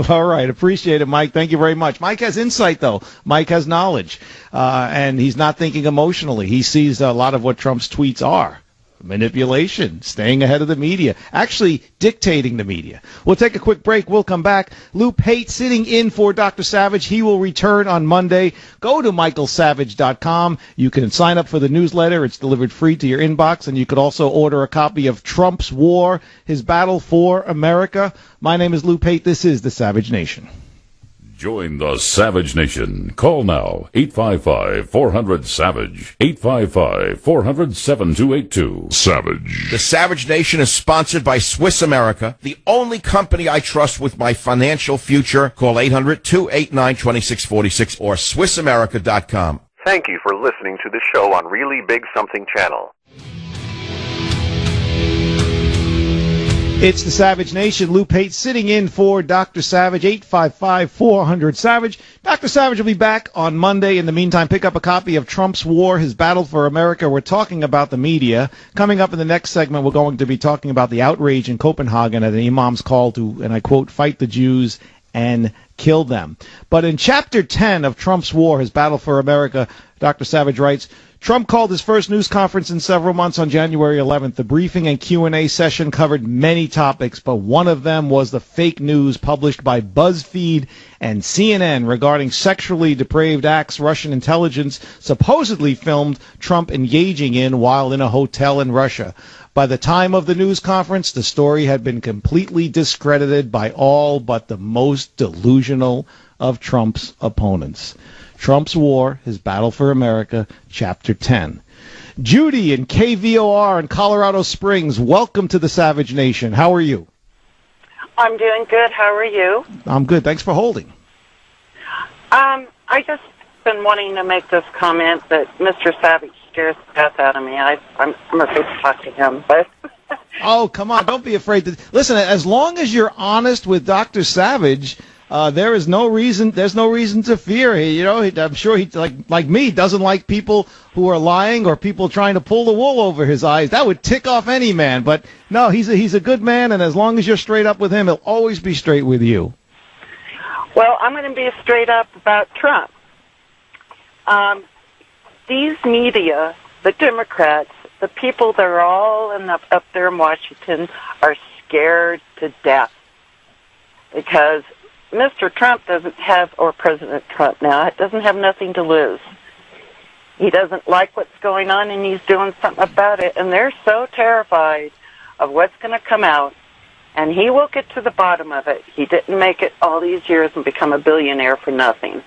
All right. Appreciate it, Mike. Thank you very much. Mike has insight, though. Mike has knowledge, and he's not thinking emotionally. He sees a lot of what Trump's tweets are. manipulation, staying ahead of the media, actually dictating the media. We'll take a quick break. We'll come back. Lou Pate sitting in for Dr. Savage. He will return on Monday. Go to michaelsavage.com. You can sign up for the newsletter. It's delivered free to your inbox, and you could also order a copy of Trump's War, His Battle for America. My name is Lou Pate. This is the Savage Nation. Join the Savage Nation. Call now, 855-400-SAVAGE, 855-400-7282. Savage. The Savage Nation is sponsored by Swiss America, the only company I trust with my financial future. Call 800-289-2646 or SwissAmerica.com. Thank you for listening to the show on Really Big Something Channel. It's the Savage Nation. Lou Pate sitting in for Dr. Savage, 855-400-SAVAGE. Dr. Savage will be back on Monday. In the meantime, pick up a copy of Trump's War, His Battle for America. We're talking about the media. Coming up in the next segment, we're going to be talking about the outrage in Copenhagen at an imam's call to, and I quote, fight the Jews and kill them. But in Chapter 10 of Trump's War, His Battle for America, Dr. Savage writes, Trump called his first news conference in several months on January 11th. The briefing and Q&A session covered many topics, but one of them was the fake news published by BuzzFeed and CNN regarding sexually depraved acts Russian intelligence supposedly filmed Trump engaging in while in a hotel in Russia. By the time of the news conference, the story had been completely discredited by all but the most delusional of Trump's opponents. Trump's War, His Battle for America, Chapter 10. Judy in KVOR in Colorado Springs, welcome to the Savage Nation. How are you? I'm doing good. How are you? I'm good. Thanks for holding. I just been wanting to make this comment that Mr. Savage scares the death out of me. I'm afraid to talk to him, but... Oh, come on. Don't be afraid to... Listen, as long as you're honest with Dr. Savage... there's no reason to fear. You know, I'm sure he, like me, doesn't like people who are lying or people trying to pull the wool over his eyes. That would tick off any man. But no, he's a good man, and as long as you're straight up with him, he'll always be straight with you. Well, I'm going to be straight up about Trump. These media, the Democrats, the people that are all up there in Washington are scared to death because Mr. Trump doesn't have, or President Trump now, doesn't have nothing to lose. He doesn't like what's going on, and he's doing something about it. And they're so terrified of what's going to come out, and he will get to the bottom of it. He didn't make it all these years and become a billionaire for nothing.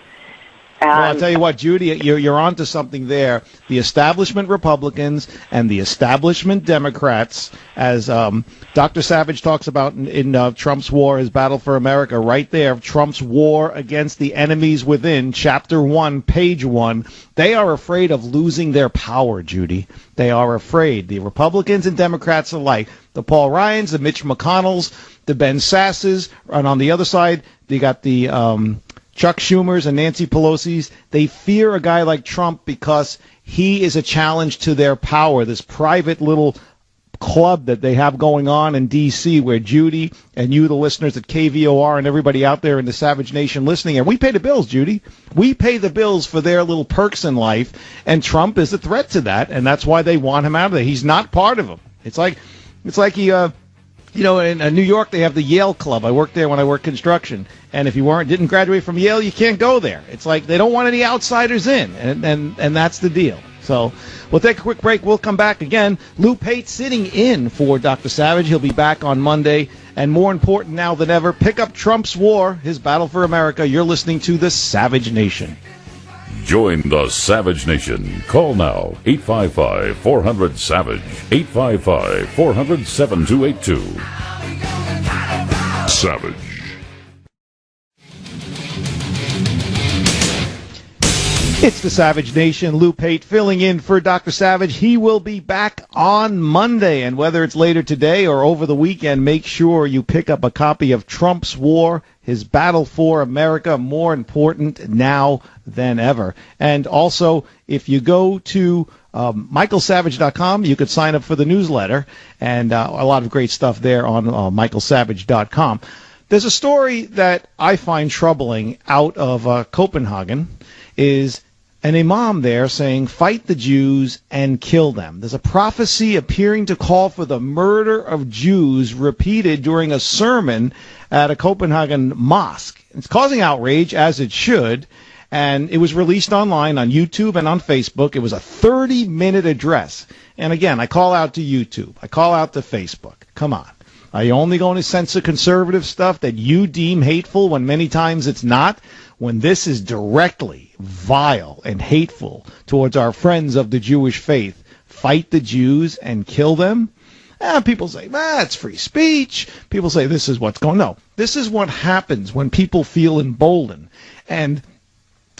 Well, I'll tell you what, Judy, you're onto something there. The establishment Republicans and the establishment Democrats, as Dr. Savage talks about in Trump's War, His Battle for America, right there, Trump's war against the enemies within, Chapter 1, Page 1, they are afraid of losing their power, Judy. They are afraid. The Republicans and Democrats alike, the Paul Ryans, the Mitch McConnells, the Ben Sasses, and on the other side, they got the... Chuck Schumer's and Nancy Pelosi's, they fear a guy like Trump because he is a challenge to their power, this private little club that they have going on in D.C. where Judy and you, the listeners at KVOR, and everybody out there in the Savage Nation listening, and we pay the bills, Judy. We pay the bills for their little perks in life, and Trump is a threat to that, and that's why they want him out of there. He's not part of them. It's like he... You know, in New York, they have the Yale Club. I worked there when I worked construction. And if you didn't graduate from Yale, you can't go there. It's like they don't want any outsiders in, and that's the deal. So we'll take a quick break. We'll come back again. Lou Pate sitting in for Dr. Savage. He'll be back on Monday. And more important now than ever, pick up Trump's War, His Battle for America. You're listening to the Savage Nation. Join the Savage Nation. Call now, 855-400-SAVAGE, 855-400-7282. Savage. It's the Savage Nation. Lou Pate filling in for Dr. Savage. He will be back on Monday, and whether it's later today or over the weekend, make sure you pick up a copy of Trump's War, His Battle for America, more important now than ever. And also, if you go to michaelsavage.com, you could sign up for the newsletter, and a lot of great stuff there on michaelsavage.com. There's a story that I find troubling out of Copenhagen, is an imam there saying, fight the Jews and kill them. There's a prophecy appearing to call for the murder of Jews repeated during a sermon at a Copenhagen mosque. It's causing outrage, as it should, and it was released online on YouTube and on Facebook. It was a 30-minute address. And again, I call out to YouTube. I call out to Facebook. Come on. Are you only going to censor conservative stuff that you deem hateful when many times it's not? When this is directly vile and hateful towards our friends of the Jewish faith, fight the Jews and kill them? People say, it's free speech. People say this is what's going on. No, this is what happens when people feel emboldened. And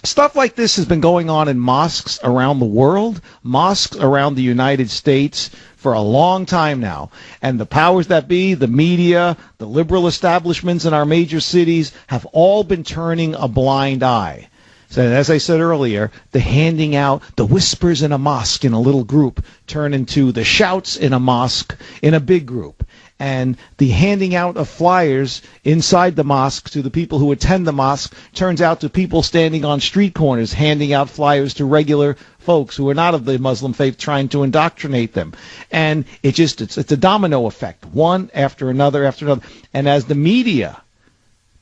stuff like this has been going on in mosques around the world, mosques around the United States for a long time now. And the powers that be, the media, the liberal establishments in our major cities have all been turning a blind eye. So as I said earlier, the handing out, the whispers in a mosque in a little group turn into the shouts in a mosque in a big group. And the handing out of flyers inside the mosque to the people who attend the mosque turns out to people standing on street corners handing out flyers to regular folks who are not of the Muslim faith, trying to indoctrinate them. And it's a domino effect, one after another after another. And as the media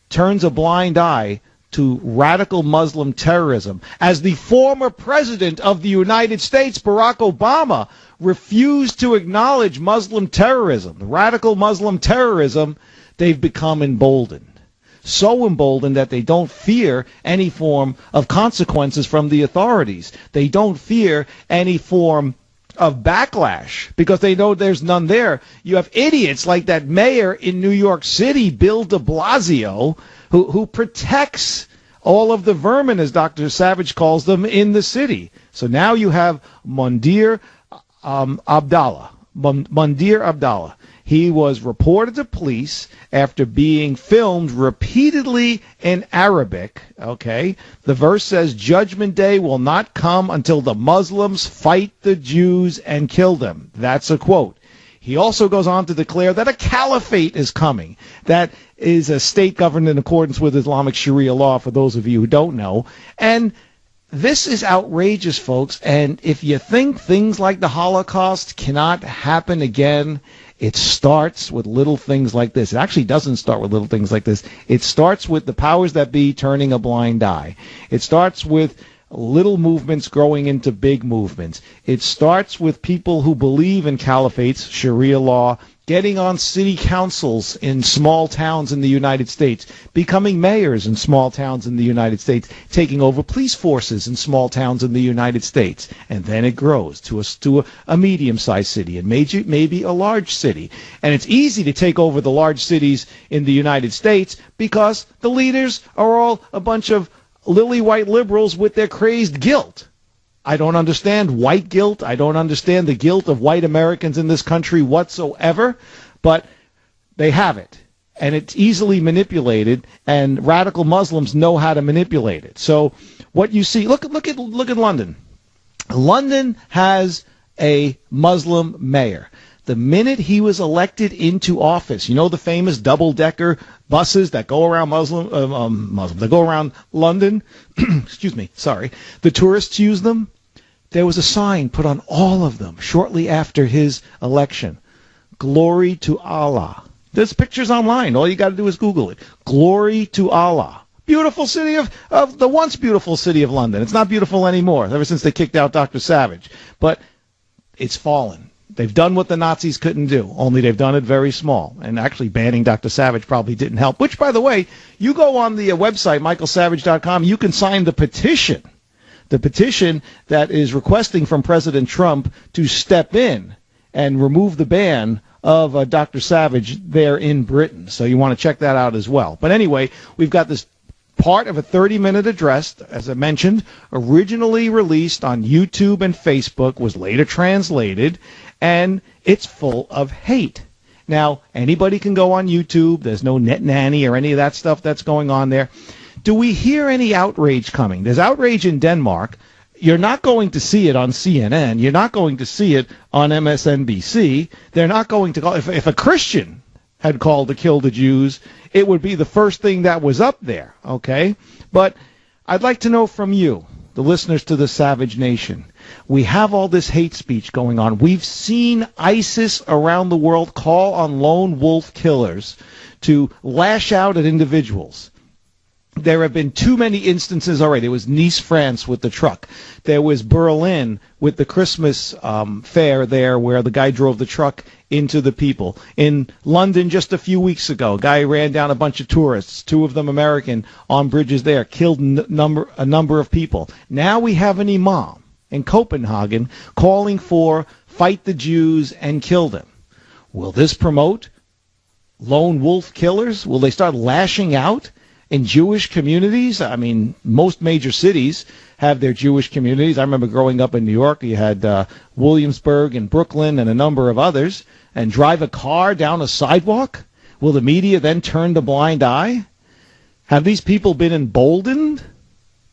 turns a blind eye to radical Muslim terrorism, as the former president of the United States, Barack Obama, refused to acknowledge Muslim terrorism, radical Muslim terrorism, they've become emboldened. So emboldened that they don't fear any form of consequences from the authorities. They don't fear any form of backlash because they know there's none there. You have idiots like that mayor in New York City, Bill de Blasio, who protects all of the vermin, as Dr. Savage calls them, in the city. So now you have Mundir Abdallah. He was reported to police after being filmed repeatedly in Arabic. Okay, the verse says, "Judgment Day will not come until the Muslims fight the Jews and kill them." That's a quote. He also goes on to declare that a caliphate is coming. That is a state governed in accordance with Islamic Sharia law, for those of you who don't know. And this is outrageous, folks. And if you think things like the Holocaust cannot happen again, it starts with little things like this. It actually doesn't start with little things like this. It starts with the powers that be turning a blind eye. It starts with little movements growing into big movements. It starts with people who believe in caliphates, Sharia law, getting on city councils in small towns in the United States, becoming mayors in small towns in the United States, taking over police forces in small towns in the United States. And then it grows to a medium-sized city and maybe a large city. And it's easy to take over the large cities in the United States because the leaders are all a bunch of lily-white liberals with their crazed guilt. I don't understand white guilt. I don't understand the guilt of white Americans in this country whatsoever, but they have it, and it's easily manipulated, and radical Muslims know how to manipulate it. So what you see, look at London. London has a Muslim mayor. The minute he was elected into office, you know the famous double-decker buses that go around that go around London? Excuse me, sorry. The tourists use them. There was a sign put on all of them shortly after his election. Glory to Allah. There's pictures online. All you got to do is Google it. Glory to Allah. Beautiful city of the once beautiful city of London. It's not beautiful anymore, ever since they kicked out Dr. Savage. But it's fallen. They've done what the Nazis couldn't do, only they've done it very small. And actually banning Dr. Savage probably didn't help, which, by the way, you go on the website, michaelsavage.com, you can sign the petition that is requesting from President Trump to step in and remove the ban of Dr. Savage there in Britain. So you want to check that out as well. But anyway, we've got this part of a 30-minute address, as I mentioned, originally released on YouTube and Facebook, was later translated, and it's full of hate. Now, anybody can go on YouTube. There's no net nanny or any of that stuff that's going on there. Do we hear any outrage coming? There's outrage in Denmark. You're not going to see it on CNN. You're not going to see it on MSNBC. They're not going to call. If a Christian had called to kill the Jews, it would be the first thing that was up there, okay? But I'd like to know from you, the listeners to the Savage Nation, we have all this hate speech going on. We've seen ISIS around the world call on lone wolf killers to lash out at individuals. There have been too many instances already. There was Nice, France with the truck. There was Berlin with the Christmas fair there where the guy drove the truck into the people. In London just a few weeks ago, a guy ran down a bunch of tourists, 2 of them American, on bridges there, killed a number of people. Now we have an imam in Copenhagen calling for fight the Jews and kill them. Will this promote lone wolf killers? Will they start lashing out in Jewish communities? I mean, most major cities have their Jewish communities. I remember growing up in New York, you had Williamsburg and Brooklyn and a number of others, and drive a car down a sidewalk? Will the media then turn the blind eye? Have these people been emboldened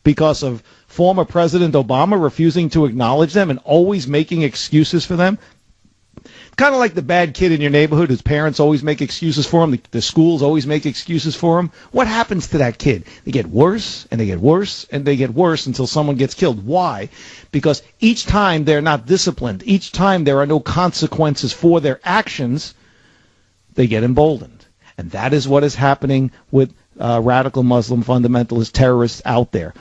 because of former President Obama refusing to acknowledge them and always making excuses for them? Kind of like the bad kid in your neighborhood whose parents always make excuses for him, the schools always make excuses for him. What happens to that kid? They get worse, and they get worse, and they get worse until someone gets killed. Why? Because each time they're not disciplined, each time there are no consequences for their actions, they get emboldened. And that is what is happening with radical Muslim fundamentalist terrorists out there.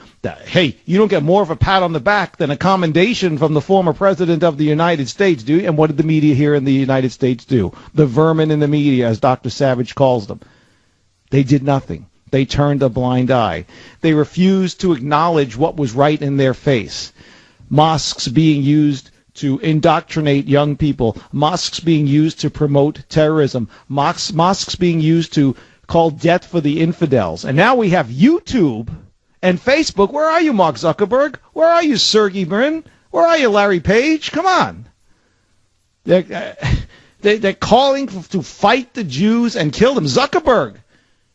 Hey, you don't get more of a pat on the back than a commendation from the former president of the United States, do you? And what did the media here in the United States do? The vermin in the media, as Dr. Savage calls them. They did nothing. They turned a blind eye. They refused to acknowledge what was right in their face. Mosques being used to indoctrinate young people. Mosques being used to promote terrorism. Mosques being used to call death for the infidels. And now we have YouTube and Facebook. Where are you, Mark Zuckerberg? Where are you, Sergey Brin? Where are you, Larry Page? Come on. They're calling to fight the Jews and kill them. Zuckerberg,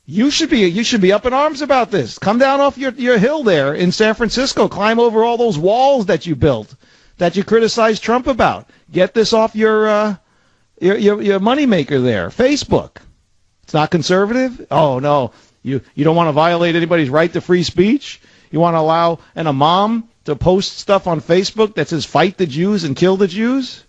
you should be up in arms about this. Come down off your hill there in San Francisco. Climb over all those walls that you built, that you criticized Trump about. Get this off your moneymaker there, Facebook. It's not conservative? Oh, no. You don't want to violate anybody's right to free speech? You want to allow an imam to post stuff on Facebook that says fight the Jews and kill the Jews?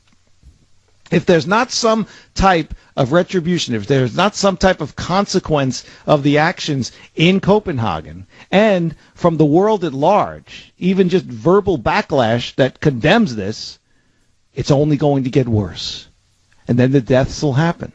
If there's not some type of retribution, if there's not some type of consequence of the actions in Copenhagen and from the world at large, even just verbal backlash that condemns this, it's only going to get worse. And then the deaths will happen.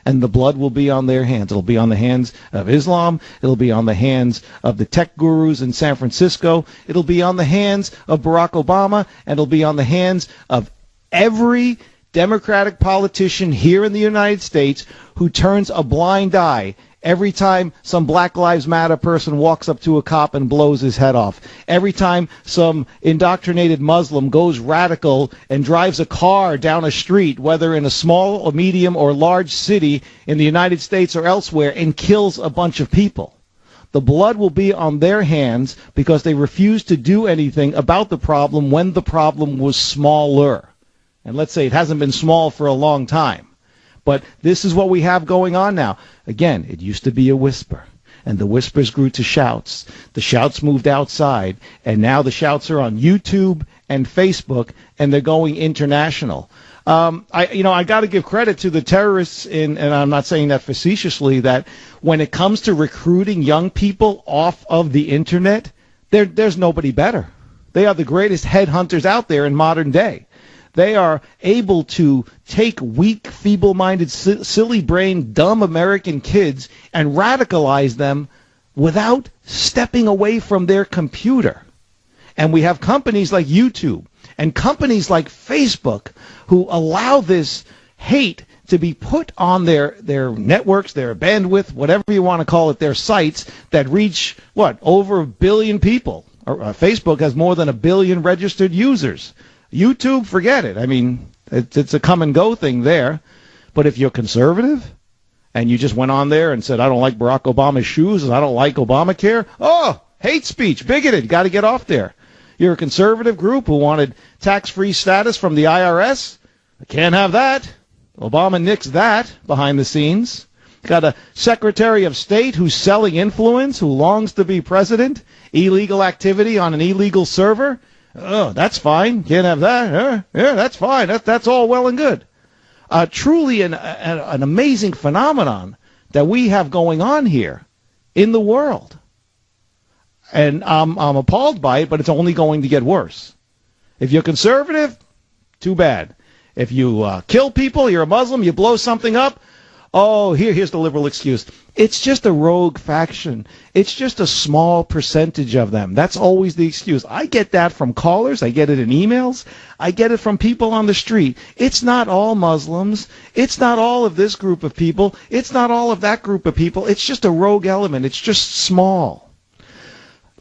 And the blood will be on their hands. It'll be on the hands of Islam. It'll be on the hands of the tech gurus in San Francisco. It'll be on the hands of Barack Obama. And it'll be on the hands of every Democratic politician here in the United States who turns a blind eye every time some Black Lives Matter person walks up to a cop and blows his head off. Every time some indoctrinated Muslim goes radical and drives a car down a street, whether in a small or medium or large city in the United States or elsewhere, and kills a bunch of people. The blood will be on their hands because they refused to do anything about the problem when the problem was smaller. And let's say it hasn't been small for a long time. But this is what we have going on now. Again, it used to be a whisper, and the whispers grew to shouts. The shouts moved outside, and now the shouts are on YouTube and Facebook, and they're going international. I got to give credit to the terrorists, and I'm not saying that facetiously, that when it comes to recruiting young people off of the Internet, there's nobody better. They are the greatest headhunters out there in modern day. They are able to take weak, feeble-minded, silly-brained, dumb American kids and radicalize them without stepping away from their computer. And we have companies like YouTube and companies like Facebook who allow this hate to be put on their networks, their bandwidth, whatever you want to call it, their sites that reach, over 1 billion people. Facebook has more than 1 billion registered users. YouTube, forget it. I mean, it's a come and go thing there. But if you're conservative and you just went on there and said, I don't like Barack Obama's shoes and I don't like Obamacare, hate speech, bigoted, got to get off there. You're a conservative group who wanted tax-free status from the IRS. I can't have that. Obama nixed that behind the scenes. Got a Secretary of State who's selling influence, who longs to be president. Illegal activity on an illegal server. Oh, that's fine. Can't have that. Yeah, that's fine. That's all well and good. Truly an amazing phenomenon that we have going on here in the world. And I'm appalled by it, but it's only going to get worse. If you're conservative, too bad. If you kill people, you're a Muslim, you blow something up, oh, here's the liberal excuse. It's just a rogue faction. It's just a small percentage of them. That's always the excuse. I get that from callers. I get it in emails. I get it from people on the street. It's not all Muslims. It's not all of this group of people. It's not all of that group of people. It's just a rogue element. It's just small.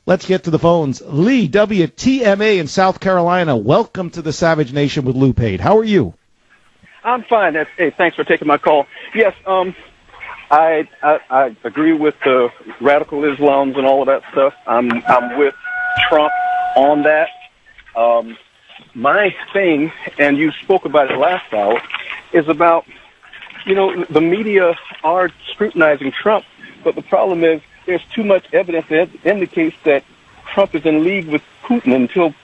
Let's get to the phones. Lee, WTMA in South Carolina. Welcome to the Savage Nation with Lou Pate. How are you? I'm fine. Hey, thanks for taking my call. Yes, I agree with the radical Islams and all of that stuff. I'm with Trump on that. My thing, and you spoke about it last hour, is about, the media are scrutinizing Trump, but the problem is there's too much evidence that indicates that Trump is in league with Putin. Until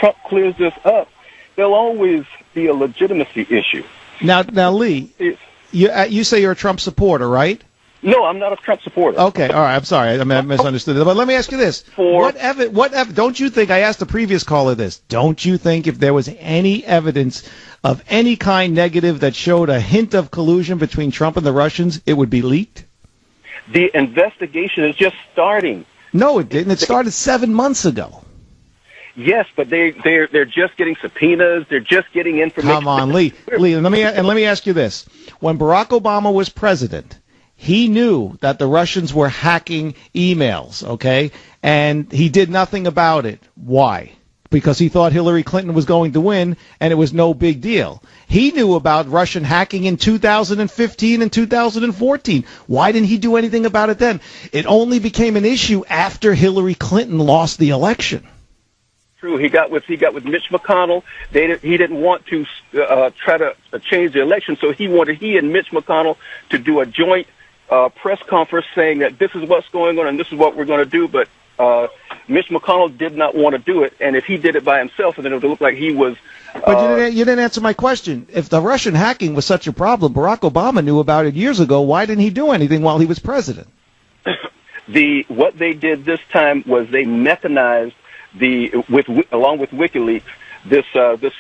Trump clears this up, there'll always be a legitimacy issue. Now, Lee, you say you're a Trump supporter, right? No, I'm not a Trump supporter. Okay, all right. I'm sorry. I misunderstood it. But let me ask you this: don't you think? I asked the previous caller this. Don't you think if there was any evidence of any kind negative that showed a hint of collusion between Trump and the Russians, it would be leaked? The investigation is just starting. No, it didn't. It started 7 months ago. Yes, but they're just getting subpoenas. They're just getting information. Come on, Lee. Let me ask you this: when Barack Obama was president, he knew that the Russians were hacking emails, okay, and he did nothing about it. Why? Because he thought Hillary Clinton was going to win, and it was no big deal. He knew about Russian hacking in 2015 and 2014. Why didn't he do anything about it then? It only became an issue after Hillary Clinton lost the election. True. He got with Mitch McConnell. He didn't want to try to change the election, so he and Mitch McConnell to do a joint press conference saying that this is what's going on and this is what we're going to do. But Mitch McConnell did not want to do it, and if he did it by himself, then it would look like he was. But you didn't answer my question. If the Russian hacking was such a problem, Barack Obama knew about it years ago. Why didn't he do anything while he was president? What they did this time was they mechanized along with WikiLeaks this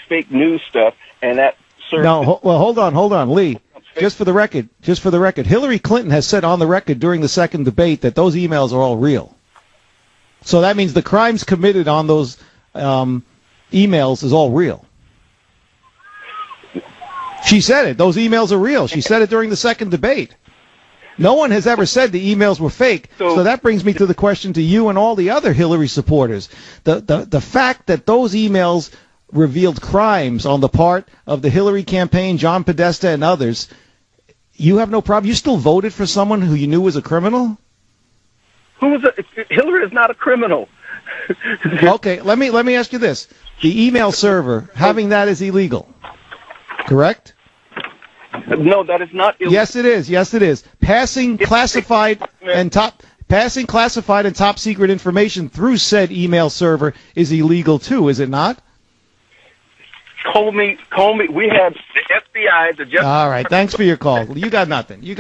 fake news stuff, and that served. No, well, hold on, Lee. Just for the record, Hillary Clinton has said on the record during the second debate that those emails are all real. So that means the crimes committed on those emails is all real. She said it. Those emails are real. She said it during the second debate. No one has ever said the emails were fake. So that brings me to the question to you and all the other Hillary supporters. The fact that those emails revealed crimes on the part of the Hillary campaign, John Podesta and others, you have no problem. You still voted for someone who you knew was a criminal? Hillary is not a criminal. Okay, let me ask you this. The email server, having that is illegal, correct? No, that is not illegal. Yes, it is. Passing classified and top secret information through said email server is illegal too, is it not? Call me. We have the FBI, the Justice. All right, thanks for your call. You got nothing. You're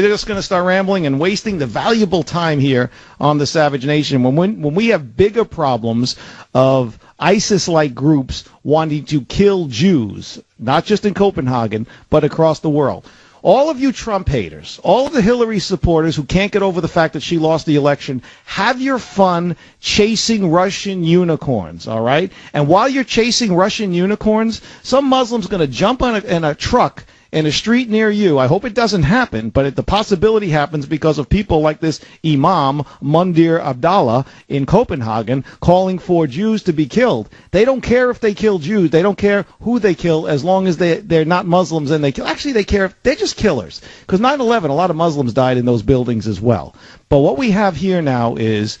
just going to start rambling and wasting the valuable time here on the Savage Nation when we have bigger problems of ISIS-like groups wanting to kill Jews, not just in Copenhagen, but across the world. All of you Trump haters, all of the Hillary supporters who can't get over the fact that she lost the election, have your fun chasing Russian unicorns, all right? And while you're chasing Russian unicorns, some Muslim's going to jump in a truck in a street near you. I hope it doesn't happen, but the possibility happens because of people like this Imam Mundir Abdallah in Copenhagen calling for Jews to be killed. They don't care if they kill Jews. They don't care who they kill as long as they're not Muslims and they kill. Actually, they care if they're just killers. Because 9/11, a lot of Muslims died in those buildings as well. But what we have here now is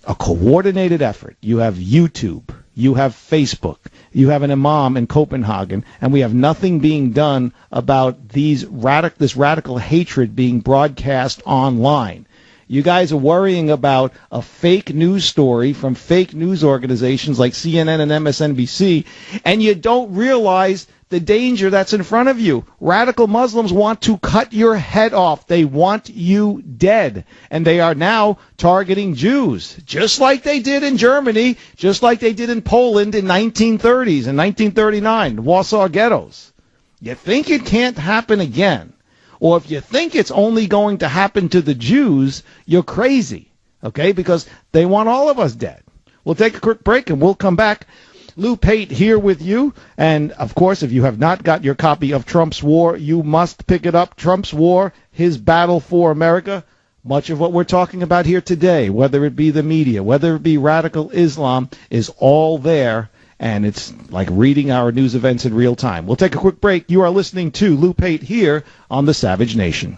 a coordinated effort. You have YouTube. You have Facebook. You have an imam in Copenhagen, and we have nothing being done about this radical hatred being broadcast online. You guys are worrying about a fake news story from fake news organizations like CNN and MSNBC, and you don't realize the danger that's in front of you. Radical Muslims want to cut your head off. They want you dead. And they are now targeting Jews, just like they did in Germany, just like they did in Poland in 1930s and 1939, the Warsaw ghettos. You think it can't happen again? Or if you think it's only going to happen to the Jews, you're crazy, okay? Because they want all of us dead. We'll take a quick break and we'll come back. Lou Pate here with you. And, of course, if you have not got your copy of Trump's War, you must pick it up. Trump's War, His Battle for America. Much of what we're talking about here today, whether it be the media, whether it be radical Islam, is all there. And it's like reading our news events in real time. We'll take a quick break. You are listening to Lou Pate here on the Savage Nation.